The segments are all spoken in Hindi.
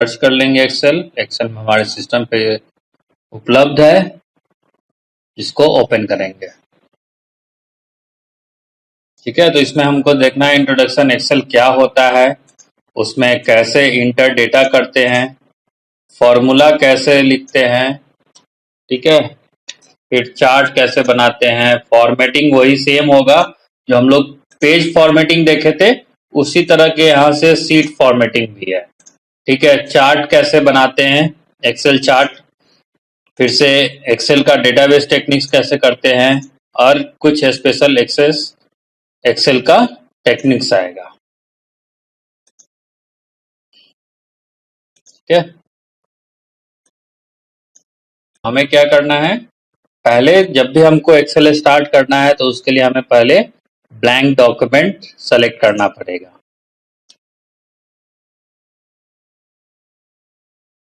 सर्च कर लेंगे एक्सेल में हमारे सिस्टम पे उपलब्ध है, इसको ओपन करेंगे। ठीक है, तो इसमें हमको देखना है इंट्रोडक्शन एक्सेल क्या होता है, उसमें कैसे इंटर डेटा करते हैं, फॉर्मूला कैसे लिखते हैं, ठीक है, फिर चार्ट कैसे बनाते हैं, फॉर्मेटिंग वही सेम होगा जो हम लोग पेज फॉर्मेटिंग देखे थे, उसी तरह के यहाँ से सीट फॉर्मेटिंग भी है। ठीक है, चार्ट कैसे बनाते हैं, एक्सेल चार्ट, फिर से एक्सेल का डेटाबेस टेक्निक्स कैसे करते हैं, और कुछ स्पेशल एक्सेल का टेक्निक्स आएगा। ठीक है, हमें क्या करना है, पहले जब भी हमको एक्सेल स्टार्ट करना है तो उसके लिए हमें पहले ब्लैंक डॉक्यूमेंट सेलेक्ट करना पड़ेगा।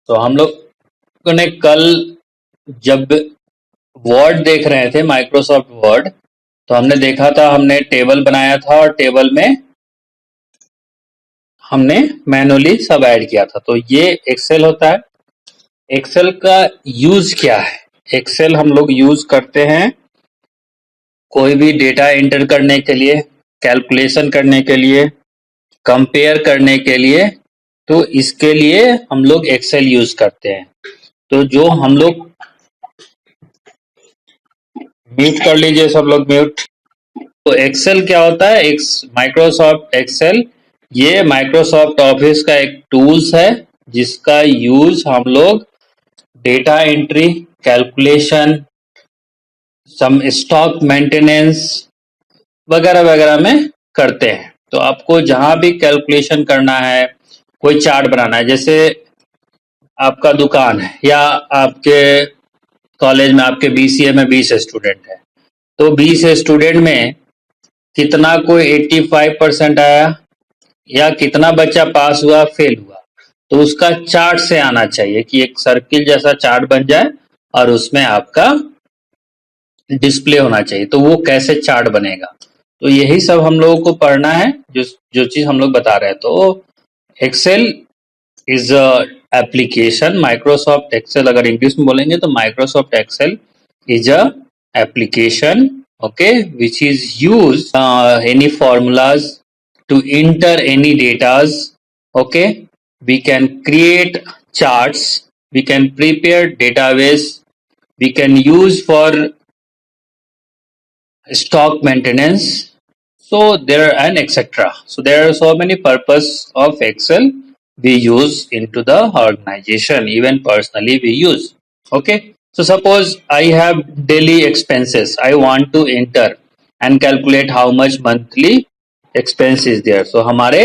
तो हम लोग ने कल जब वर्ड देख रहे थे, माइक्रोसॉफ्ट वर्ड, तो हमने देखा था, हमने टेबल बनाया था और टेबल में हमने मैनुअली सब ऐड किया था। तो ये एक्सेल होता है। एक्सेल का यूज क्या है, एक्सेल हम लोग यूज करते हैं कोई भी डेटा एंटर करने के लिए, कैलकुलेशन करने के लिए, कंपेयर करने के लिए, तो इसके लिए हम लोग एक्सेल यूज करते हैं। तो जो हम लोग, म्यूट कर लीजिए सब लोग, म्यूट। तो एक्सेल क्या होता है, माइक्रोसॉफ्ट एक्सेल, ये माइक्रोसॉफ्ट ऑफिस का एक टूल्स है जिसका यूज हम लोग डेटा एंट्री, कैलकुलेशन, सम स्टॉक मेंटेनेंस वगैरह वगैरह में करते हैं। तो आपको जहां भी कैलकुलेशन करना है, कोई चार्ट बनाना है, जैसे आपका दुकान है या आपके कॉलेज में, आपके बीसीए में 20 स्टूडेंट है, तो 20 स्टूडेंट में कितना कोई 85% आया या कितना बच्चा पास हुआ, फेल हुआ, तो उसका चार्ट से आना चाहिए कि एक सर्किल जैसा चार्ट बन जाए और उसमें आपका डिस्प्ले होना चाहिए। तो वो कैसे चार्ट बनेगा, तो यही सब हम लोगों को पढ़ना है, जो चीज हम लोग बता रहे हैं। तो Excel is a application, Microsoft Excel अगर इंग्लिश में बोलेंगे तो Microsoft Excel is a application, okay, which is used any formulas to enter any datas, okay, we can create charts, we can prepare database, we can use for stock maintenance, so there and etc. So there are so many purpose of excel we use into the organization, even personally we use. Okay, so suppose I have daily expenses, I want to enter and calculate how much monthly expense is there. So हमारे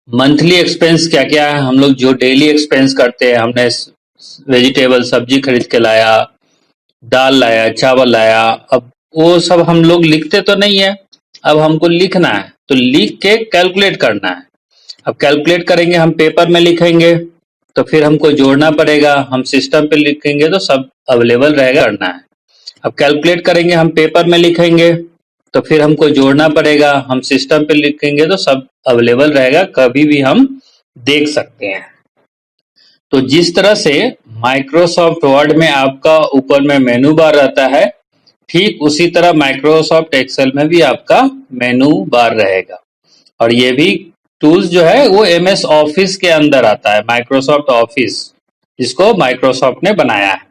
मंथली एक्सपेंस क्या क्या है, हम लोग जो डेली एक्सपेंस करते हैं, हमने वेजिटेबल सब्जी खरीद के लाया, दाल लाया, चावल लाया, अब वो सब हम लोग लिखते तो नहीं है, अब हमको लिखना है, तो लिख के कैलकुलेट करना है। अब कैलकुलेट करेंगे, हम पेपर में लिखेंगे तो फिर हमको जोड़ना पड़ेगा, हम सिस्टम पे लिखेंगे तो सब अवेलेबल रहेगा, करना है। अब कैलकुलेट करेंगे, हम पेपर में लिखेंगे तो फिर हमको जोड़ना पड़ेगा, हम सिस्टम पे लिखेंगे तो सब अवेलेबल रहेगा, कभी भी हम देख सकते हैं। तो जिस तरह से माइक्रोसॉफ्ट वर्ड में आपका ऊपर में मेनू बार रहता है, ठीक उसी तरह माइक्रोसॉफ्ट एक्सेल में भी आपका मेनू बार रहेगा। और ये भी टूल्स जो है वो एमएस ऑफिस के अंदर आता है, माइक्रोसॉफ्ट ऑफिस, जिसको माइक्रोसॉफ्ट ने बनाया है।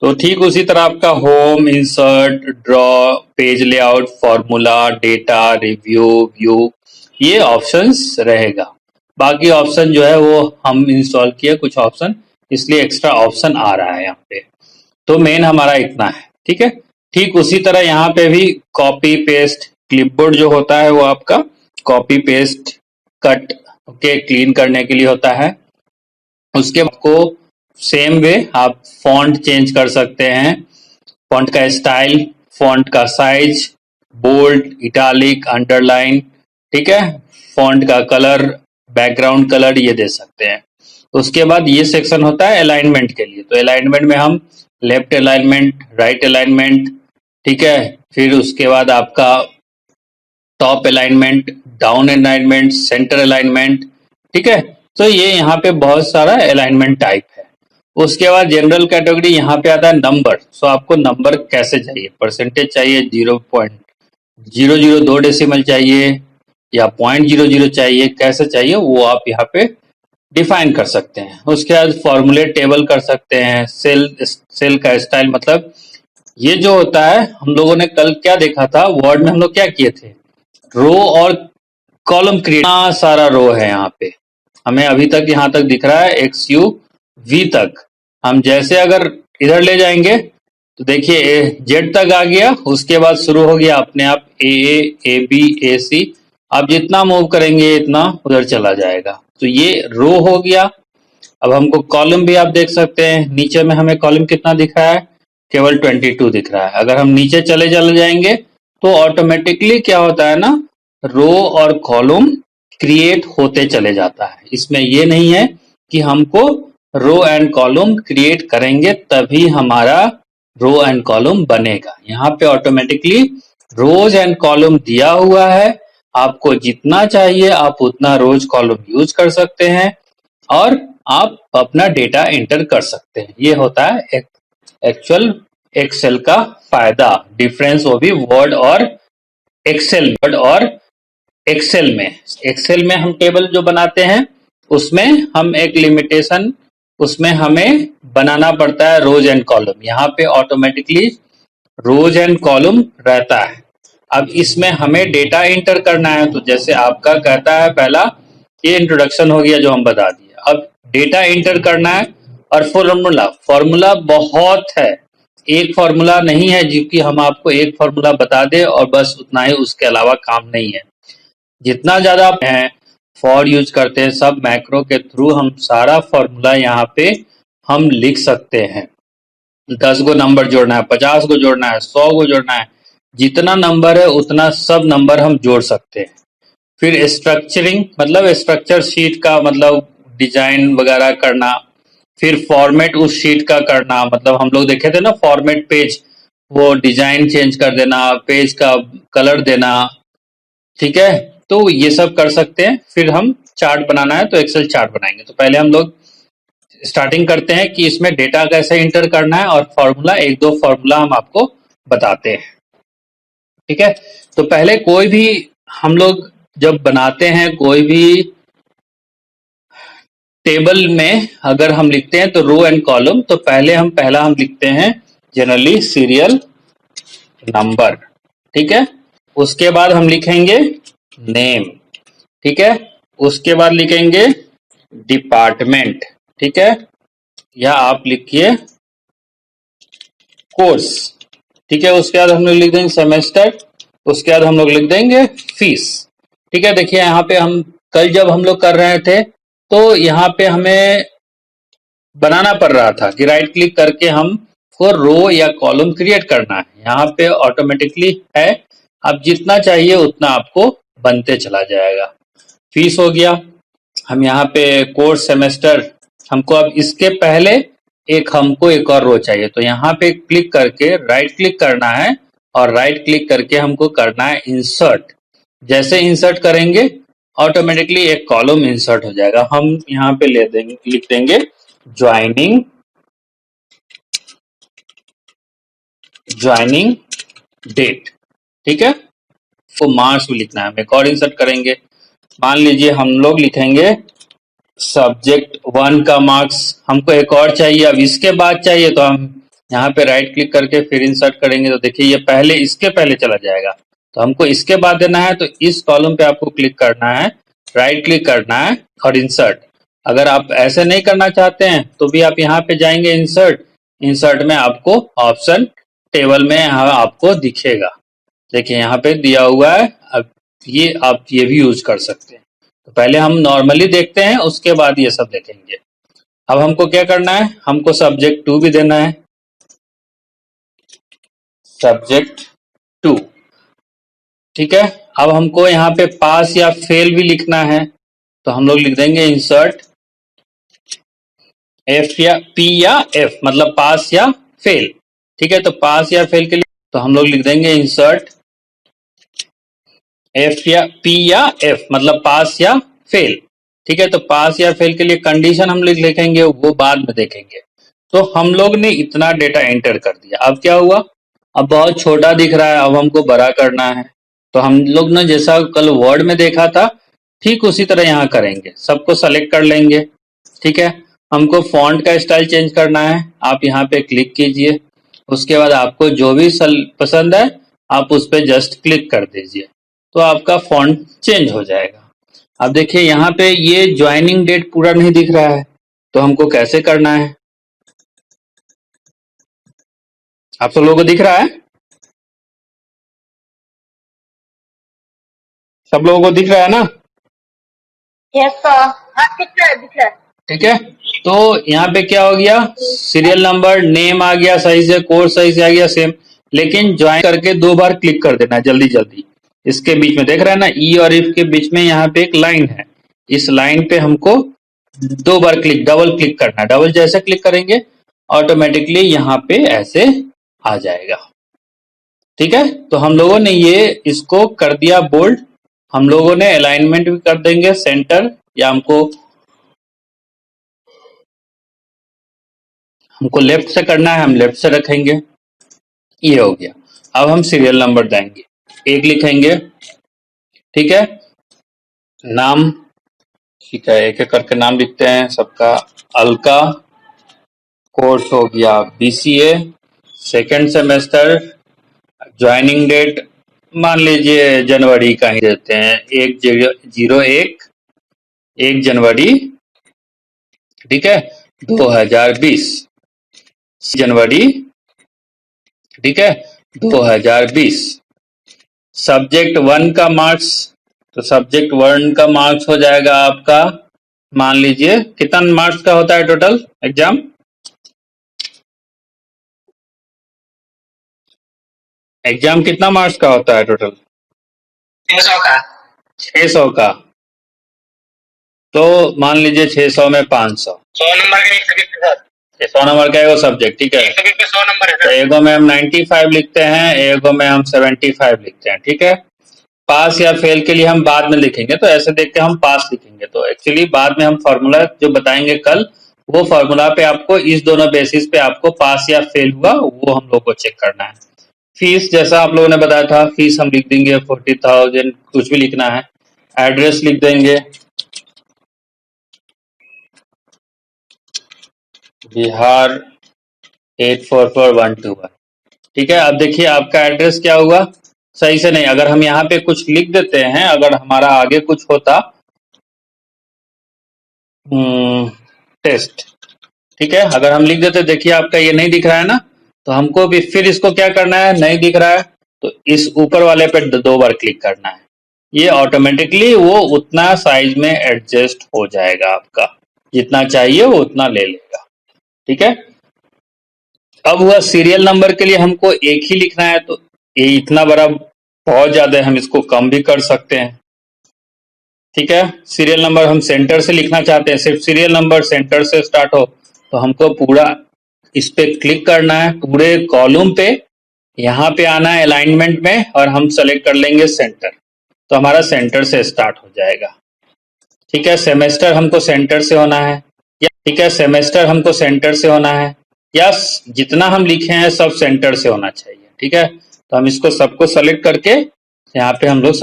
तो ठीक उसी तरह आपका home, insert, draw, page layout, formula, data, review, view, ये ऑप्शंस रहेगा। बाकी ऑप्शन जो है वो हम इंस्टॉल किए कुछ ऑप्शन, इसलिए एक्स्ट्रा ऑप्शन आ रहा है यहाँ पे। तो मेन हमारा इतना है, ठीक है। ठीक उसी तरह यहाँ पे भी कॉपी पेस्ट, क्लिपबोर्ड जो होता है वो आपका copy paste, cut, okay, clean करने के लिए होता है। उसके आपको सेम वे आप फॉन्ट चेंज कर सकते हैं, फॉन्ट का स्टाइल, फॉन्ट का साइज, बोल्ड, इटालिक, अंडरलाइन, ठीक है, फॉन्ट का कलर, बैकग्राउंड कलर, ये दे सकते हैं। उसके बाद ये सेक्शन होता है अलाइनमेंट के लिए। तो अलाइनमेंट में हम लेफ्ट अलाइनमेंट, राइट अलाइनमेंट, ठीक है, फिर उसके बाद आपका top alignment, down alignment, centre alignment, ठीक है। तो ये यहाँ पे बहुत सारा अलाइनमेंट टाइप है। उसके बाद जनरल कैटेगरी यहाँ पे आता है नंबर। सो आपको नंबर कैसे चाहिए, परसेंटेज चाहिए, 0.002 डेसिमल चाहिए या 0.00 चाहिए, कैसे चाहिए वो आप यहाँ पे डिफाइन कर सकते हैं। उसके बाद फॉर्मूलेट टेबल कर सकते हैं। सेल का स्टाइल मतलब ये जो होता है, हम लोगों ने कल क्या देखा था, वर्ड में हम लोग क्या किए थे, रो और कॉलम क्रिएट, सारा रो है यहाँ पे, हमें अभी तक यहाँ तक दिख रहा है XUV तक। हम जैसे अगर इधर ले जाएंगे तो देखिए जेड तक आ गया, उसके बाद शुरू हो गया अपने आप AB AC। आप जितना मूव करेंगे इतना उधर चला जाएगा। तो ये रो हो गया। अब हमको कॉलम भी आप देख सकते हैं, नीचे में हमें कॉलम कितना दिख रहा है, केवल 22 दिख रहा है। अगर हम नीचे चले जाएंगे तो ऑटोमेटिकली क्या होता है ना, रो और कॉलम क्रिएट होते चले जाता है। इसमें ये नहीं है कि हमको रो एंड कॉलम क्रिएट करेंगे तभी हमारा रो एंड कॉलम बनेगा। यहाँ पे ऑटोमेटिकली रोज एंड कॉलम दिया हुआ है, आपको जितना चाहिए आप उतना रोज कॉलम यूज कर सकते हैं और आप अपना डेटा एंटर कर सकते हैं। ये होता है एक्चुअल एक्सेल का फायदा, डिफरेंस वो भी वर्ड और एक्सेल में। एक्सेल में हम टेबल जो बनाते हैं उसमें हम एक लिमिटेशन, उसमें हमें बनाना पड़ता है रोज एंड कॉलम। यहाँ पे ऑटोमेटिकली रोज एंड कॉलम रहता है। अब इसमें हमें डेटा एंटर करना है, तो जैसे आपका कहता है पहला, ये इंट्रोडक्शन हो गया जो हम बता दिए। अब डेटा एंटर करना है और फॉर्मूला बहुत है, एक फॉर्मूला नहीं है जो कि हम आपको एक फॉर्मूला बता दे और बस उतना ही, उसके अलावा काम नहीं है। जितना ज्यादा है फॉर यूज करते हैं, सब मैक्रो के थ्रू हम सारा फॉर्मूला यहाँ पे हम लिख सकते हैं। 10 गो नंबर जोड़ना है, 50 गो जोड़ना है, 100 गो जोड़ना है, जितना नंबर है उतना सब नंबर हम जोड़ सकते हैं। फिर स्ट्रक्चरिंग मतलब स्ट्रक्चर शीट का मतलब डिजाइन वगैरह करना, फिर फॉर्मेट उस शीट का करना, मतलब हम लोग देखे थे ना फॉर्मेट पेज, वो डिजाइन चेंज कर देना, पेज का कलर देना, ठीक है, तो ये सब कर सकते हैं। फिर हम चार्ट बनाना है तो एक्सेल चार्ट बनाएंगे। तो पहले हम लोग स्टार्टिंग करते हैं कि इसमें डेटा कैसे इंटर करना है और फॉर्मूला, एक दो फॉर्मूला हम आपको बताते हैं, ठीक है। तो पहले कोई भी हम लोग जब बनाते हैं कोई भी टेबल में अगर हम लिखते हैं तो रो एंड कॉलम, तो पहला हम लिखते हैं जनरली सीरियल नंबर, ठीक है। उसके बाद हम लिखेंगे नेम, ठीक है। उसके बाद लिखेंगे डिपार्टमेंट, ठीक है, या आप लिखिए कोर्स, ठीक है। उसके बाद हम लोग लिख देंगे सेमेस्टर, उसके बाद हम लोग लिख देंगे फीस, ठीक है। देखिए यहाँ पे हम कल जब हम लोग कर रहे थे तो यहाँ पे हमें बनाना पड़ रहा था कि राइट क्लिक करके हमको रो या कॉलम क्रिएट करना है। यहाँ पे ऑटोमेटिकली है, अब जितना चाहिए उतना आपको बनते चला जाएगा। फीस हो गया, हम यहाँ पे कोर्स सेमेस्टर, हमको अब इसके पहले हमको एक और रो चाहिए, तो यहाँ पे क्लिक करके राइट क्लिक करना है और राइट क्लिक करके हमको करना है इंसर्ट। जैसे इंसर्ट करेंगे ऑटोमेटिकली एक कॉलम इंसर्ट हो जाएगा। हम यहाँ पे लिख देंगे ज्वाइनिंग डेट, ठीक है। तो मार्क्स भी लिखना है, हम एक और इंसर्ट करेंगे। मान लीजिए हम लोग लिखेंगे सब्जेक्ट 1 का मार्क्स, हमको एक और चाहिए, अब इसके बाद चाहिए तो हम यहाँ पे राइट क्लिक करके फिर इंसर्ट करेंगे, तो देखिए ये पहले इसके पहले चला जाएगा, तो हमको इसके बाद देना है, तो इस कॉलम पे आपको क्लिक करना है, राइट क्लिक करना है और इंसर्ट। अगर आप ऐसे नहीं करना चाहते हैं तो भी आप यहाँ पे जाएंगे इंसर्ट में आपको ऑप्शन टेबल में यहाँ आपको दिखेगा, देखिए यहाँ पे दिया हुआ है। अब ये आप ये भी यूज कर सकते हैं। तो पहले हम नॉर्मली देखते हैं, उसके बाद ये सब देखेंगे। अब हमको क्या करना है, हमको सब्जेक्ट 2 भी देना है, सब्जेक्ट 2, ठीक है। अब हमको यहाँ पे पास या फेल भी लिखना है, तो हम लोग लिख देंगे इंसर्ट F या P या F, मतलब पास या फेल, ठीक है। तो पास या फेल के लिए तो हम लोग लिख देंगे इंसर्ट F या P या F, मतलब पास या फेल, ठीक है, तो पास या फेल के लिए कंडीशन हम लोग लिखेंगे, वो बाद में देखेंगे। तो हम लोग ने इतना डेटा एंटर कर दिया, अब क्या हुआ, अब बहुत छोटा दिख रहा है, अब हमको बड़ा करना है। तो हम लोग ने जैसा कल वर्ड में देखा था, ठीक उसी तरह यहाँ करेंगे, सबको सेलेक्ट कर लेंगे। ठीक है, हमको फॉन्ट का स्टाइल चेंज करना है, आप यहाँ पे क्लिक कीजिए, उसके बाद आपको जो भी पसंद है आप उस पर जस्ट क्लिक कर दीजिए, तो आपका फॉन्ट चेंज हो जाएगा। अब देखिए यहाँ पे ये ज्वाइनिंग डेट पूरा नहीं दिख रहा है, तो हमको कैसे करना है, आप सब लोगों को दिख रहा है, सब लोगों को दिख रहा है ना? यस सर, हाँ दिख रहा है दिख रहा है। ठीक है, तो यहाँ पे क्या हो गया, सीरियल नंबर नेम आ गया सही से, कोर्स सही से आ गया सेम, लेकिन ज्वाइन करके 2 बार क्लिक कर देना है जल्दी जल्दी। इसके बीच में देख रहे हैं ना, ई और इफ के बीच में यहाँ पे एक लाइन है, इस लाइन पे हमको 2 बार डबल क्लिक करना है। डबल जैसे क्लिक करेंगे ऑटोमेटिकली यहाँ पे ऐसे आ जाएगा। ठीक है, तो हम लोगों ने ये इसको कर दिया बोल्ड, हम लोगों ने अलाइनमेंट भी कर देंगे सेंटर, या हमको लेफ्ट से करना है, हम लेफ्ट से रखेंगे, ये हो गया। अब हम सीरियल नंबर देंगे, 1 लिखेंगे। ठीक है, नाम, ठीक है, एक एक करके नाम लिखते हैं सबका। अलका, कोर्स हो गया BCA, second semester, joining date मान लीजिए जनवरी का ही देते हैं, 1 जनवरी, ठीक है, 2020 जनवरी, ठीक है, 2020। सब्जेक्ट 1 का मार्क्स, तो सब्जेक्ट 1 का मार्क्स हो जाएगा आपका, मान लीजिए कितना मार्क्स का होता है टोटल एग्जाम, एग्जाम कितना मार्क्स का होता है टोटल? 600 का। 600 का, तो मान लीजिए 600 में 500, 100 नंबर का एक सब्जेक्ट है सर। 100 नंबर का एगो सब्जेक्ट, ठीक है, एक सब्जेक्ट पे 100 नंबर है तो सर। एगो में हम 95 लिखते हैं, एगो में हम 75 लिखते हैं। ठीक है, पास या फेल के लिए हम बाद में लिखेंगे, तो ऐसे देख के हम पास लिखेंगे, तो एक्चुअली बाद में हम फॉर्मूला जो बताएंगे कल, वो फॉर्मूला पे आपको इस दोनों बेसिस पे आपको पास या फेल हुआ वो हम लोग को चेक करना है। फीस जैसा आप लोगों ने बताया था, फीस हम लिख देंगे 40,000, कुछ भी लिखना है। एड्रेस लिख देंगे बिहार 844121। ठीक है, अब देखिए आपका एड्रेस क्या हुआ, सही से नहीं, अगर हम यहाँ पे कुछ लिख देते हैं, अगर हमारा आगे कुछ होता टेस्ट, ठीक है, अगर हम लिख देते, देखिए आपका ये नहीं दिख रहा है ना, तो हमको भी फिर इसको क्या करना है, नहीं दिख रहा है तो इस ऊपर वाले पे 2 बार क्लिक करना है, ये ऑटोमेटिकली वो उतना साइज में एडजस्ट हो जाएगा, आपका जितना चाहिए वो उतना ले लेगा। ठीक है, अब हुआ सीरियल नंबर के लिए हमको 1 ही लिखना है, तो ये इतना बड़ा बहुत ज्यादा है, हम इसको कम भी कर सकते हैं। ठीक है, सीरियल नंबर हम सेंटर से लिखना चाहते हैं, सिर्फ सीरियल नंबर सेंटर से स्टार्ट हो, तो हमको पूरा इस पे क्लिक करना है, पूरे कॉलम पे यहाँ पे आना है अलाइनमेंट में, और हम सेलेक्ट कर लेंगे सेंटर, तो हमारा सेंटर से स्टार्ट हो जाएगा। ठीक है, सेमेस्टर हमको सेंटर से होना है, या ठीक है सेमेस्टर हमको सेंटर से होना है, या जितना हम लिखे हैं सब सेंटर से होना चाहिए। ठीक है, तो हम इसको सबको सेलेक्ट करके यहाँ पे हम लोग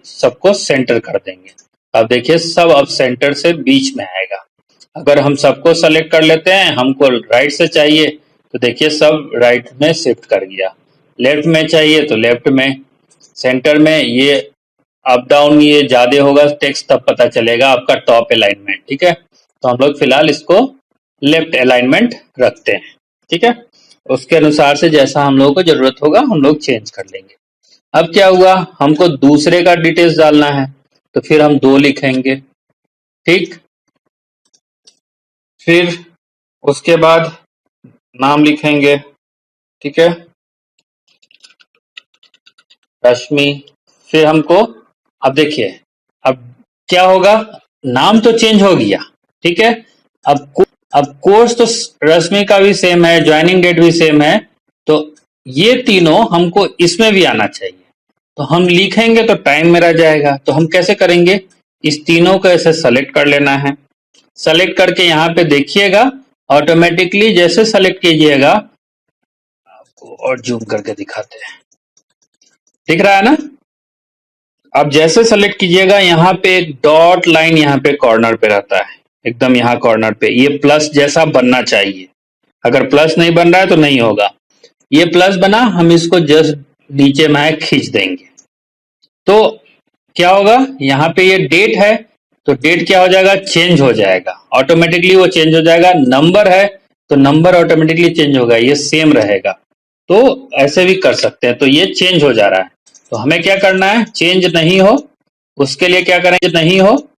सबको सेंटर कर देंगे। अब देखिए सब अब सेंटर से बीच में आएगा। अगर हम सबको सेलेक्ट कर लेते हैं, हमको राइट से चाहिए, तो देखिए सब राइट में शिफ्ट कर गया, लेफ्ट में चाहिए तो लेफ्ट में, सेंटर में ये अप डाउन ये ज्यादा होगा टेक्स्ट, तब पता चलेगा आपका टॉप अलाइनमेंट। ठीक है, तो हम लोग फिलहाल इसको लेफ्ट अलाइनमेंट रखते हैं। ठीक है, उसके अनुसार से जैसा हम लोगों को जरूरत होगा हम लोग चेंज कर लेंगे। अब क्या हुआ, हमको दूसरे का डिटेल्स डालना है, तो फिर हम 2 लिखेंगे। ठीक, फिर उसके बाद नाम लिखेंगे, ठीक है, रश्मि। फिर हमको, अब देखिए अब क्या होगा, नाम तो चेंज हो गया, ठीक है, अब कोर्स तो रश्मि का भी सेम है, ज्वाइनिंग डेट भी सेम है, तो ये तीनों हमको इसमें भी आना चाहिए, तो हम लिखेंगे तो टाइम में रह जाएगा, तो हम कैसे करेंगे, इस तीनों को ऐसे सेलेक्ट कर लेना है। सेलेक्ट करके यहाँ पे देखिएगा ऑटोमेटिकली जैसे सेलेक्ट कीजिएगा, आपको और जूम करके दिखाते हैं, दिख रहा है ना। अब जैसे सेलेक्ट कीजिएगा यहाँ पे एक डॉट लाइन यहाँ पे कॉर्नर पे रहता है, एकदम यहाँ कॉर्नर पे, ये प्लस जैसा बनना चाहिए। अगर प्लस नहीं बन रहा है तो नहीं होगा। ये प्लस बना, हम इसको जस्ट नीचे में खींच देंगे तो क्या होगा, यहाँ पे ये डेट है तो डेट क्या हो जाएगा, चेंज हो जाएगा, ऑटोमेटिकली वो चेंज हो जाएगा। नंबर है तो नंबर ऑटोमेटिकली चेंज होगा, ये सेम रहेगा। तो ऐसे भी कर सकते हैं। तो ये चेंज हो जा रहा है, तो हमें क्या करना है, चेंज नहीं हो उसके लिए क्या करेंगे, नहीं हो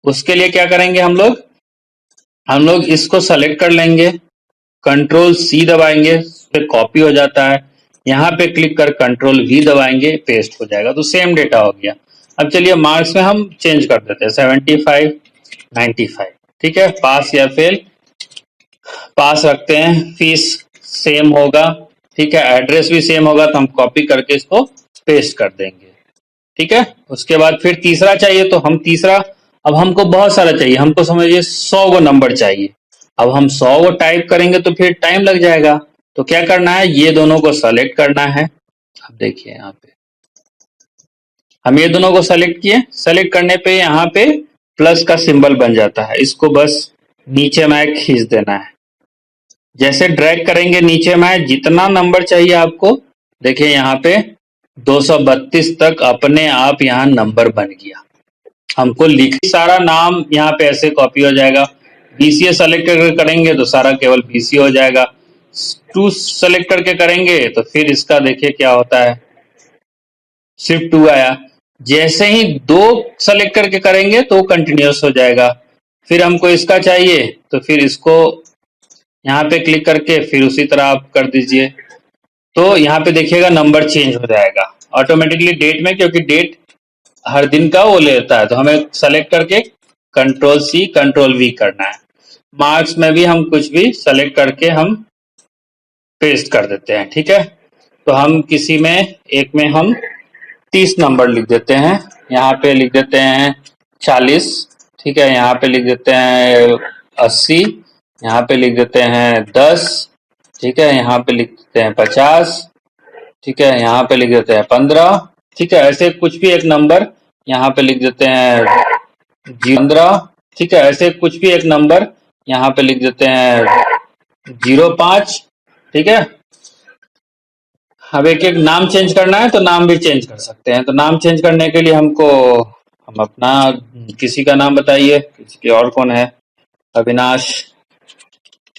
उसके लिए क्या करेंगे, हम लोग इसको सेलेक्ट कर लेंगे, कंट्रोल सी दबाएंगे, फिर कॉपी हो जाता है, यहाँ पे क्लिक कर कंट्रोल वी दबाएंगे, पेस्ट हो जाएगा, तो सेम डेटा हो गया। अब चलिए मार्क्स में हम चेंज कर देते हैं 75 95, ठीक है, पास या फेल, पास रखते हैं, फीस सेम होगा, ठीक है, एड्रेस भी सेम होगा, तो हम कॉपी करके इसको पेस्ट कर देंगे, ठीक है। उसके बाद फिर तीसरा चाहिए तो हम तीसरा, अब हमको बहुत सारा चाहिए, हमको समझिए 100 गो नंबर चाहिए। अब हम 100 गो टाइप करेंगे तो फिर टाइम लग जाएगा, तो क्या करना है, ये दोनों को सेलेक्ट करना है। अब देखिए यहाँ पे हम ये दोनों को सेलेक्ट किए, सेलेक्ट करने पे यहाँ पे प्लस का सिंबल बन जाता है, इसको बस नीचे में खींच देना है। जैसे ड्रैग करेंगे नीचे में, जितना नंबर चाहिए आपको, देखिए यहाँ पे 232 तक अपने आप यहाँ नंबर बन गया। हमको लिख सारा नाम यहाँ पे ऐसे कॉपी हो जाएगा। बीसीए सेलेक्ट करके करेंगे तो सारा केवल बीसीए हो जाएगा। 2 सेलेक्ट करके करेंगे तो फिर इसका देखिए क्या होता है, सिर्फ 2 आया। जैसे ही 2 सेलेक्ट करके करेंगे तो कंटिन्यूस हो जाएगा। फिर हमको इसका चाहिए तो फिर इसको यहाँ पे क्लिक करके फिर उसी तरह आप कर दीजिए, तो यहाँ पे देखिएगा नंबर चेंज हो जाएगा ऑटोमेटिकली डेट में, क्योंकि डेट हर दिन का वो लेता है। तो हमें सेलेक्ट करके कंट्रोल सी कंट्रोल वी करना है। मार्क्स में भी हम कुछ भी सेलेक्ट करके हम पेस्ट कर देते हैं, ठीक है। तो हम किसी में एक में हम 30 नंबर लिख देते हैं, यहाँ पे लिख देते हैं 40, ठीक है, यहाँ पे लिख देते हैं 80, यहाँ पे लिख देते हैं 10, ठीक है, यहाँ पे लिख देते हैं 50, ठीक है, यहाँ पे लिख देते हैं 15, ठीक है, ऐसे कुछ भी एक नंबर यहाँ पे लिख देते हैं 15, ठीक है, ऐसे कुछ भी एक नंबर यहाँ पे लिख देते हैं 05, ठीक है। अब एक एक नाम चेंज करना है तो नाम भी चेंज कर सकते हैं। तो नाम चेंज करने के लिए हम अपना किसी का नाम बताइए, किसी के और कौन है, अविनाश,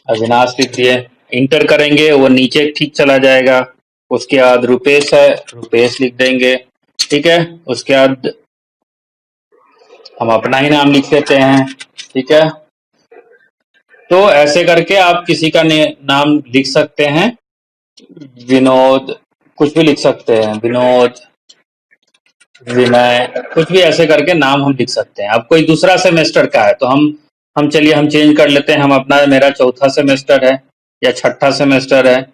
अविनाश लिख दिए, इंटर करेंगे वो नीचे ठीक चला जाएगा। उसके बाद रुपेश है, रुपेश लिख देंगे, ठीक है। उसके बाद हम अपना ही नाम लिख देते हैं, ठीक है। तो ऐसे करके आप किसी का नाम लिख सकते हैं, विनोद, कुछ भी लिख सकते हैं, विनोद, विनय, कुछ भी ऐसे करके नाम हम लिख सकते हैं। अब कोई दूसरा सेमेस्टर का है तो हम चलिए हम चेंज कर लेते हैं, हम अपना, मेरा चौथा सेमेस्टर है या छठा सेमेस्टर है,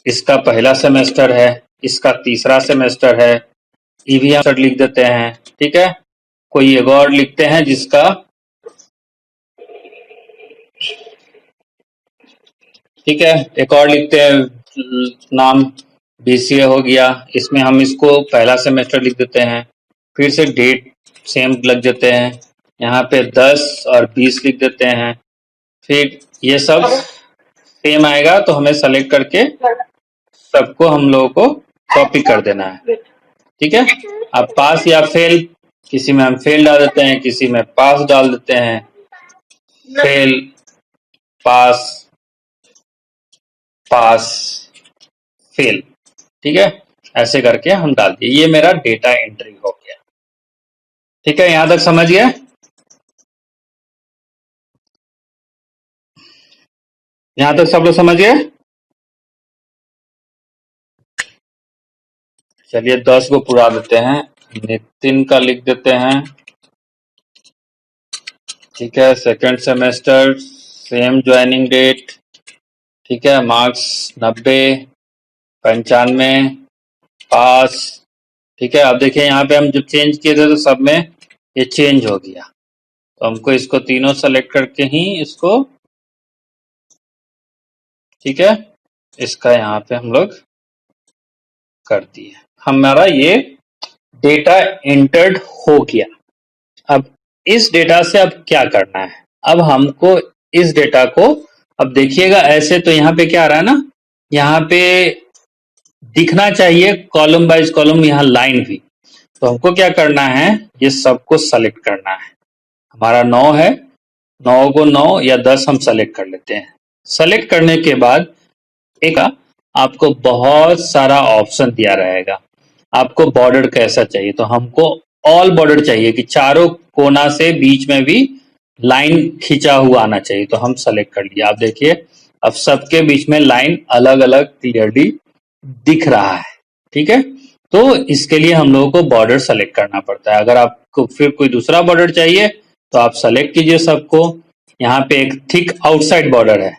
इसका पहला सेमेस्टर है, इसका तीसरा सेमेस्टर है, ये भी हम लिख देते हैं, ठीक है। कोई एक और लिखते हैं जिसका, ठीक है, एक और लिखते हैं नाम, बीसीए हो गया, इसमें हम इसको पहला सेमेस्टर लिख देते हैं, फिर से डेट सेम लग देते हैं, यहाँ पे 10 और 20 लिख देते हैं, फिर ये सब सेम आएगा तो हमें सेलेक्ट करके सबको हम लोगों को कॉपी कर देना है, ठीक है। अब पास या फेल, किसी में हम फेल डाल देते हैं, किसी में पास डाल देते हैं, फेल, पास, पास, फेल, ठीक है, ऐसे करके हम डाल दिए। ये मेरा डेटा एंट्री हो गया, ठीक है, यहां तक समझ गए। यहां तक सब लोग समझ गए। चलिए 10 को पूरा देते हैं, नितिन का लिख देते हैं, ठीक है, second semester, same joining date, ठीक है, मार्क्स 90, 95, पास, ठीक है। अब देखिए यहाँ पे हम जब चेंज किए थे तो सब में ये चेंज हो गया। तो हमको इसको तीनों सेलेक्ट करके ही इसको, ठीक है, इसका यहाँ पे हम लोग कर दिए। हमारा ये डेटा एंटर्ड हो गया। अब इस डेटा से अब क्या करना है? अब हमको इस डेटा को, अब देखिएगा ऐसे तो यहाँ पे क्या आ रहा है ना, यहाँ पे दिखना चाहिए कॉलम बाइज कॉलम, यहाँ लाइन भी। तो हमको क्या करना है, ये सबको सेलेक्ट करना है। हमारा 9 है, 9 को 9 या 10 हम सेलेक्ट कर लेते हैं। सेलेक्ट करने के बाद एक आपको बहुत सारा ऑप्शन दिया रहेगा। आपको बॉर्डर कैसा चाहिए, तो हमको ऑल बॉर्डर चाहिए कि चारों कोना से बीच में भी लाइन खींचा हुआ आना चाहिए। तो हम सेलेक्ट कर लिया। आप देखिए अब सबके बीच में लाइन अलग अलग क्लियरली दिख रहा है, ठीक है। तो इसके लिए हम लोगों को बॉर्डर सेलेक्ट करना पड़ता है। अगर आपको फिर कोई दूसरा बॉर्डर चाहिए तो आप सेलेक्ट कीजिए सबको। यहाँ पे एक थिक आउटसाइड बॉर्डर है,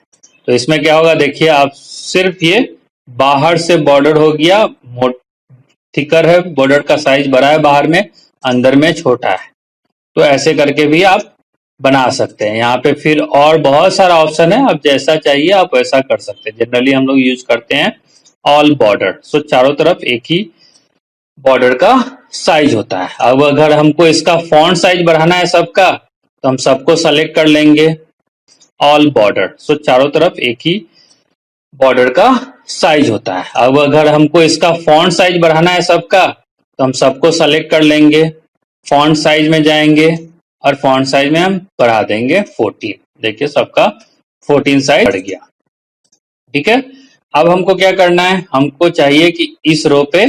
तो इसमें क्या होगा देखिए आप, सिर्फ ये बाहर से बॉर्डर हो गया, थिकर है, बॉर्डर का साइज बड़ा है बाहर में, अंदर में छोटा है। तो ऐसे करके भी आप बना सकते हैं। यहाँ पे फिर और बहुत सारा ऑप्शन है, आप जैसा चाहिए आप वैसा कर सकते हैं। जनरली हम लोग यूज करते हैं ऑल बॉर्डर, सो चारों तरफ एक ही बॉर्डर का साइज होता है। अब अगर हमको इसका फॉन्ट साइज बढ़ाना है सबका, तो हम सबको सेलेक्ट कर लेंगे ऑल बॉर्डर, सो चारों तरफ एक ही बॉर्डर का साइज होता है। अब अगर हमको इसका फॉन्ट साइज बढ़ाना है सबका, तो हम सबको सेलेक्ट कर लेंगे, फॉन्ट साइज में जाएंगे और फॉन्ट साइज में हम बढ़ा देंगे 14। देखिए सबका 14 साइज बढ़ गया, ठीक है। अब हमको क्या करना है, हमको चाहिए कि इस रो पे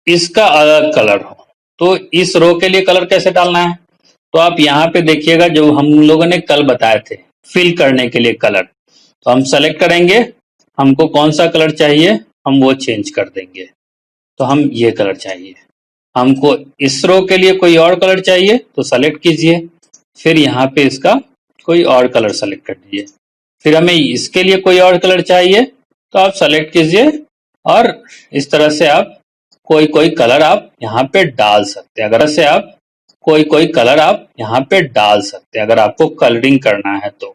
इसका अलग कलर हो। तो इस रो के लिए कलर कैसे डालना है, तो आप यहाँ पे देखिएगा जो हम लोगों ने कल बताए थे फिल करने के लिए कलर, तो हम सेलेक्ट करेंगे हमको कौन सा कलर चाहिए, हम वो चेंज कर देंगे। तो हम ये कलर चाहिए। हमको इस रो के लिए कोई और कलर चाहिए तो सेलेक्ट कीजिए, फिर यहाँ पे इसका कोई और कलर सेलेक्ट कर दीजिए। फिर हमें इसके लिए कोई और कलर चाहिए तो आप सेलेक्ट कीजिए, और इस तरह से आप कोई कोई कलर आप यहाँ पे डाल सकते हैं। अगर से आप कोई कोई कलर आप यहाँ पे डाल सकते हैं अगर आपको कलरिंग करना है तो।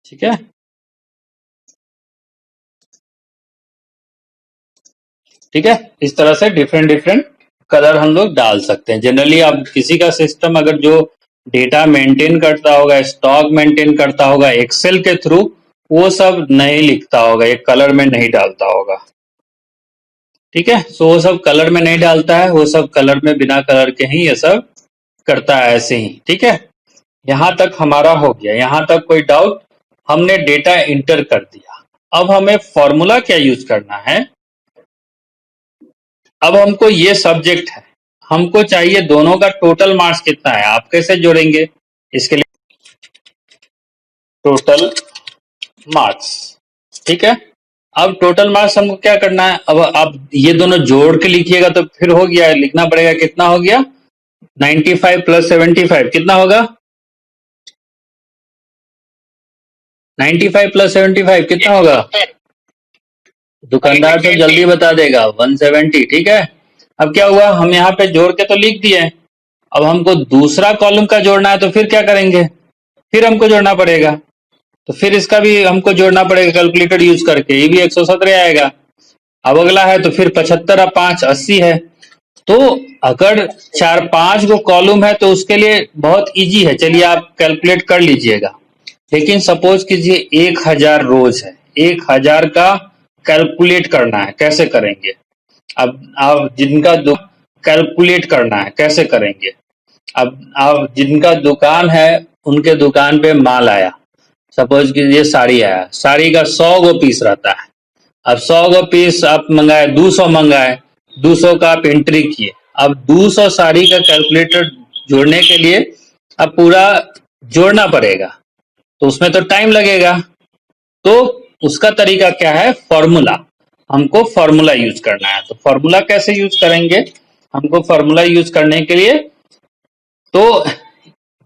ठीक है, ठीक है, इस तरह से डिफरेंट डिफरेंट कलर हम लोग डाल सकते हैं। जनरली आप किसी का सिस्टम अगर जो डेटा मेंटेन करता होगा, स्टॉक मेंटेन करता होगा एक्सेल के थ्रू, वो सब नहीं लिखता होगा, ये कलर में नहीं डालता होगा, ठीक है। सो वो सब कलर में नहीं डालता है, वो सब कलर में बिना कलर के ही ये सब करता है ऐसे ही, ठीक है। यहां तक हमारा हो गया, यहां तक कोई डाउट? हमने डेटा इंटर कर दिया, अब हमें फॉर्मूला क्या यूज करना है। अब हमको ये सब्जेक्ट है, हमको चाहिए दोनों का टोटल मार्क्स कितना है। आप कैसे जोड़ेंगे इसके लिए, टोटल मार्क्स, ठीक है। अब टोटल मार्क्स हमको क्या करना है, अब आप ये दोनों जोड़ के लिखिएगा तो फिर हो गया, लिखना पड़ेगा कितना हो गया, 95 प्लस 75 कितना होगा, 95 प्लस 75 कितना होगा, दुकानदार तो जल्दी बता देगा 170, ठीक है। अब क्या हुआ, हम यहाँ पे जोड़ के तो लिख दिए, अब हमको दूसरा कॉलम का जोड़ना है तो फिर क्या करेंगे, फिर हमको जोड़ना पड़ेगा। तो फिर इसका भी हमको जोड़ना पड़ेगा कैलकुलेटर यूज करके, ये भी 117 आएगा। अब अगला है तो फिर 75 और 5 80 है। तो अगर 4-5 गो कॉलम है तो उसके लिए बहुत इजी है, चलिए आप कैलकुलेट कर लीजिएगा। लेकिन सपोज कीजिए 1000 रोज है, 1000 का कैलकुलेट करना है, कैसे करेंगे। अब आप जिनका कैलकुलेट करना है कैसे करेंगे। अब आप जिनका दुकान है उनके दुकान पे माल आया, सपोज कीजिए साड़ी आया, साड़ी का 100 गो पीस रहता है। अब 100 गो पीस आप मंगाए, 200 मंगाए, 200 का आप एंट्री किए। अब 200 साड़ी का कैलकुलेटर जोड़ने के लिए अब पूरा जोड़ना पड़ेगा, तो उसमें तो टाइम लगेगा। तो उसका तरीका क्या है, फॉर्मूला, हमको फॉर्मूला यूज करना है। तो फॉर्मूला कैसे यूज करेंगे, हमको फॉर्मूला यूज करने के लिए तो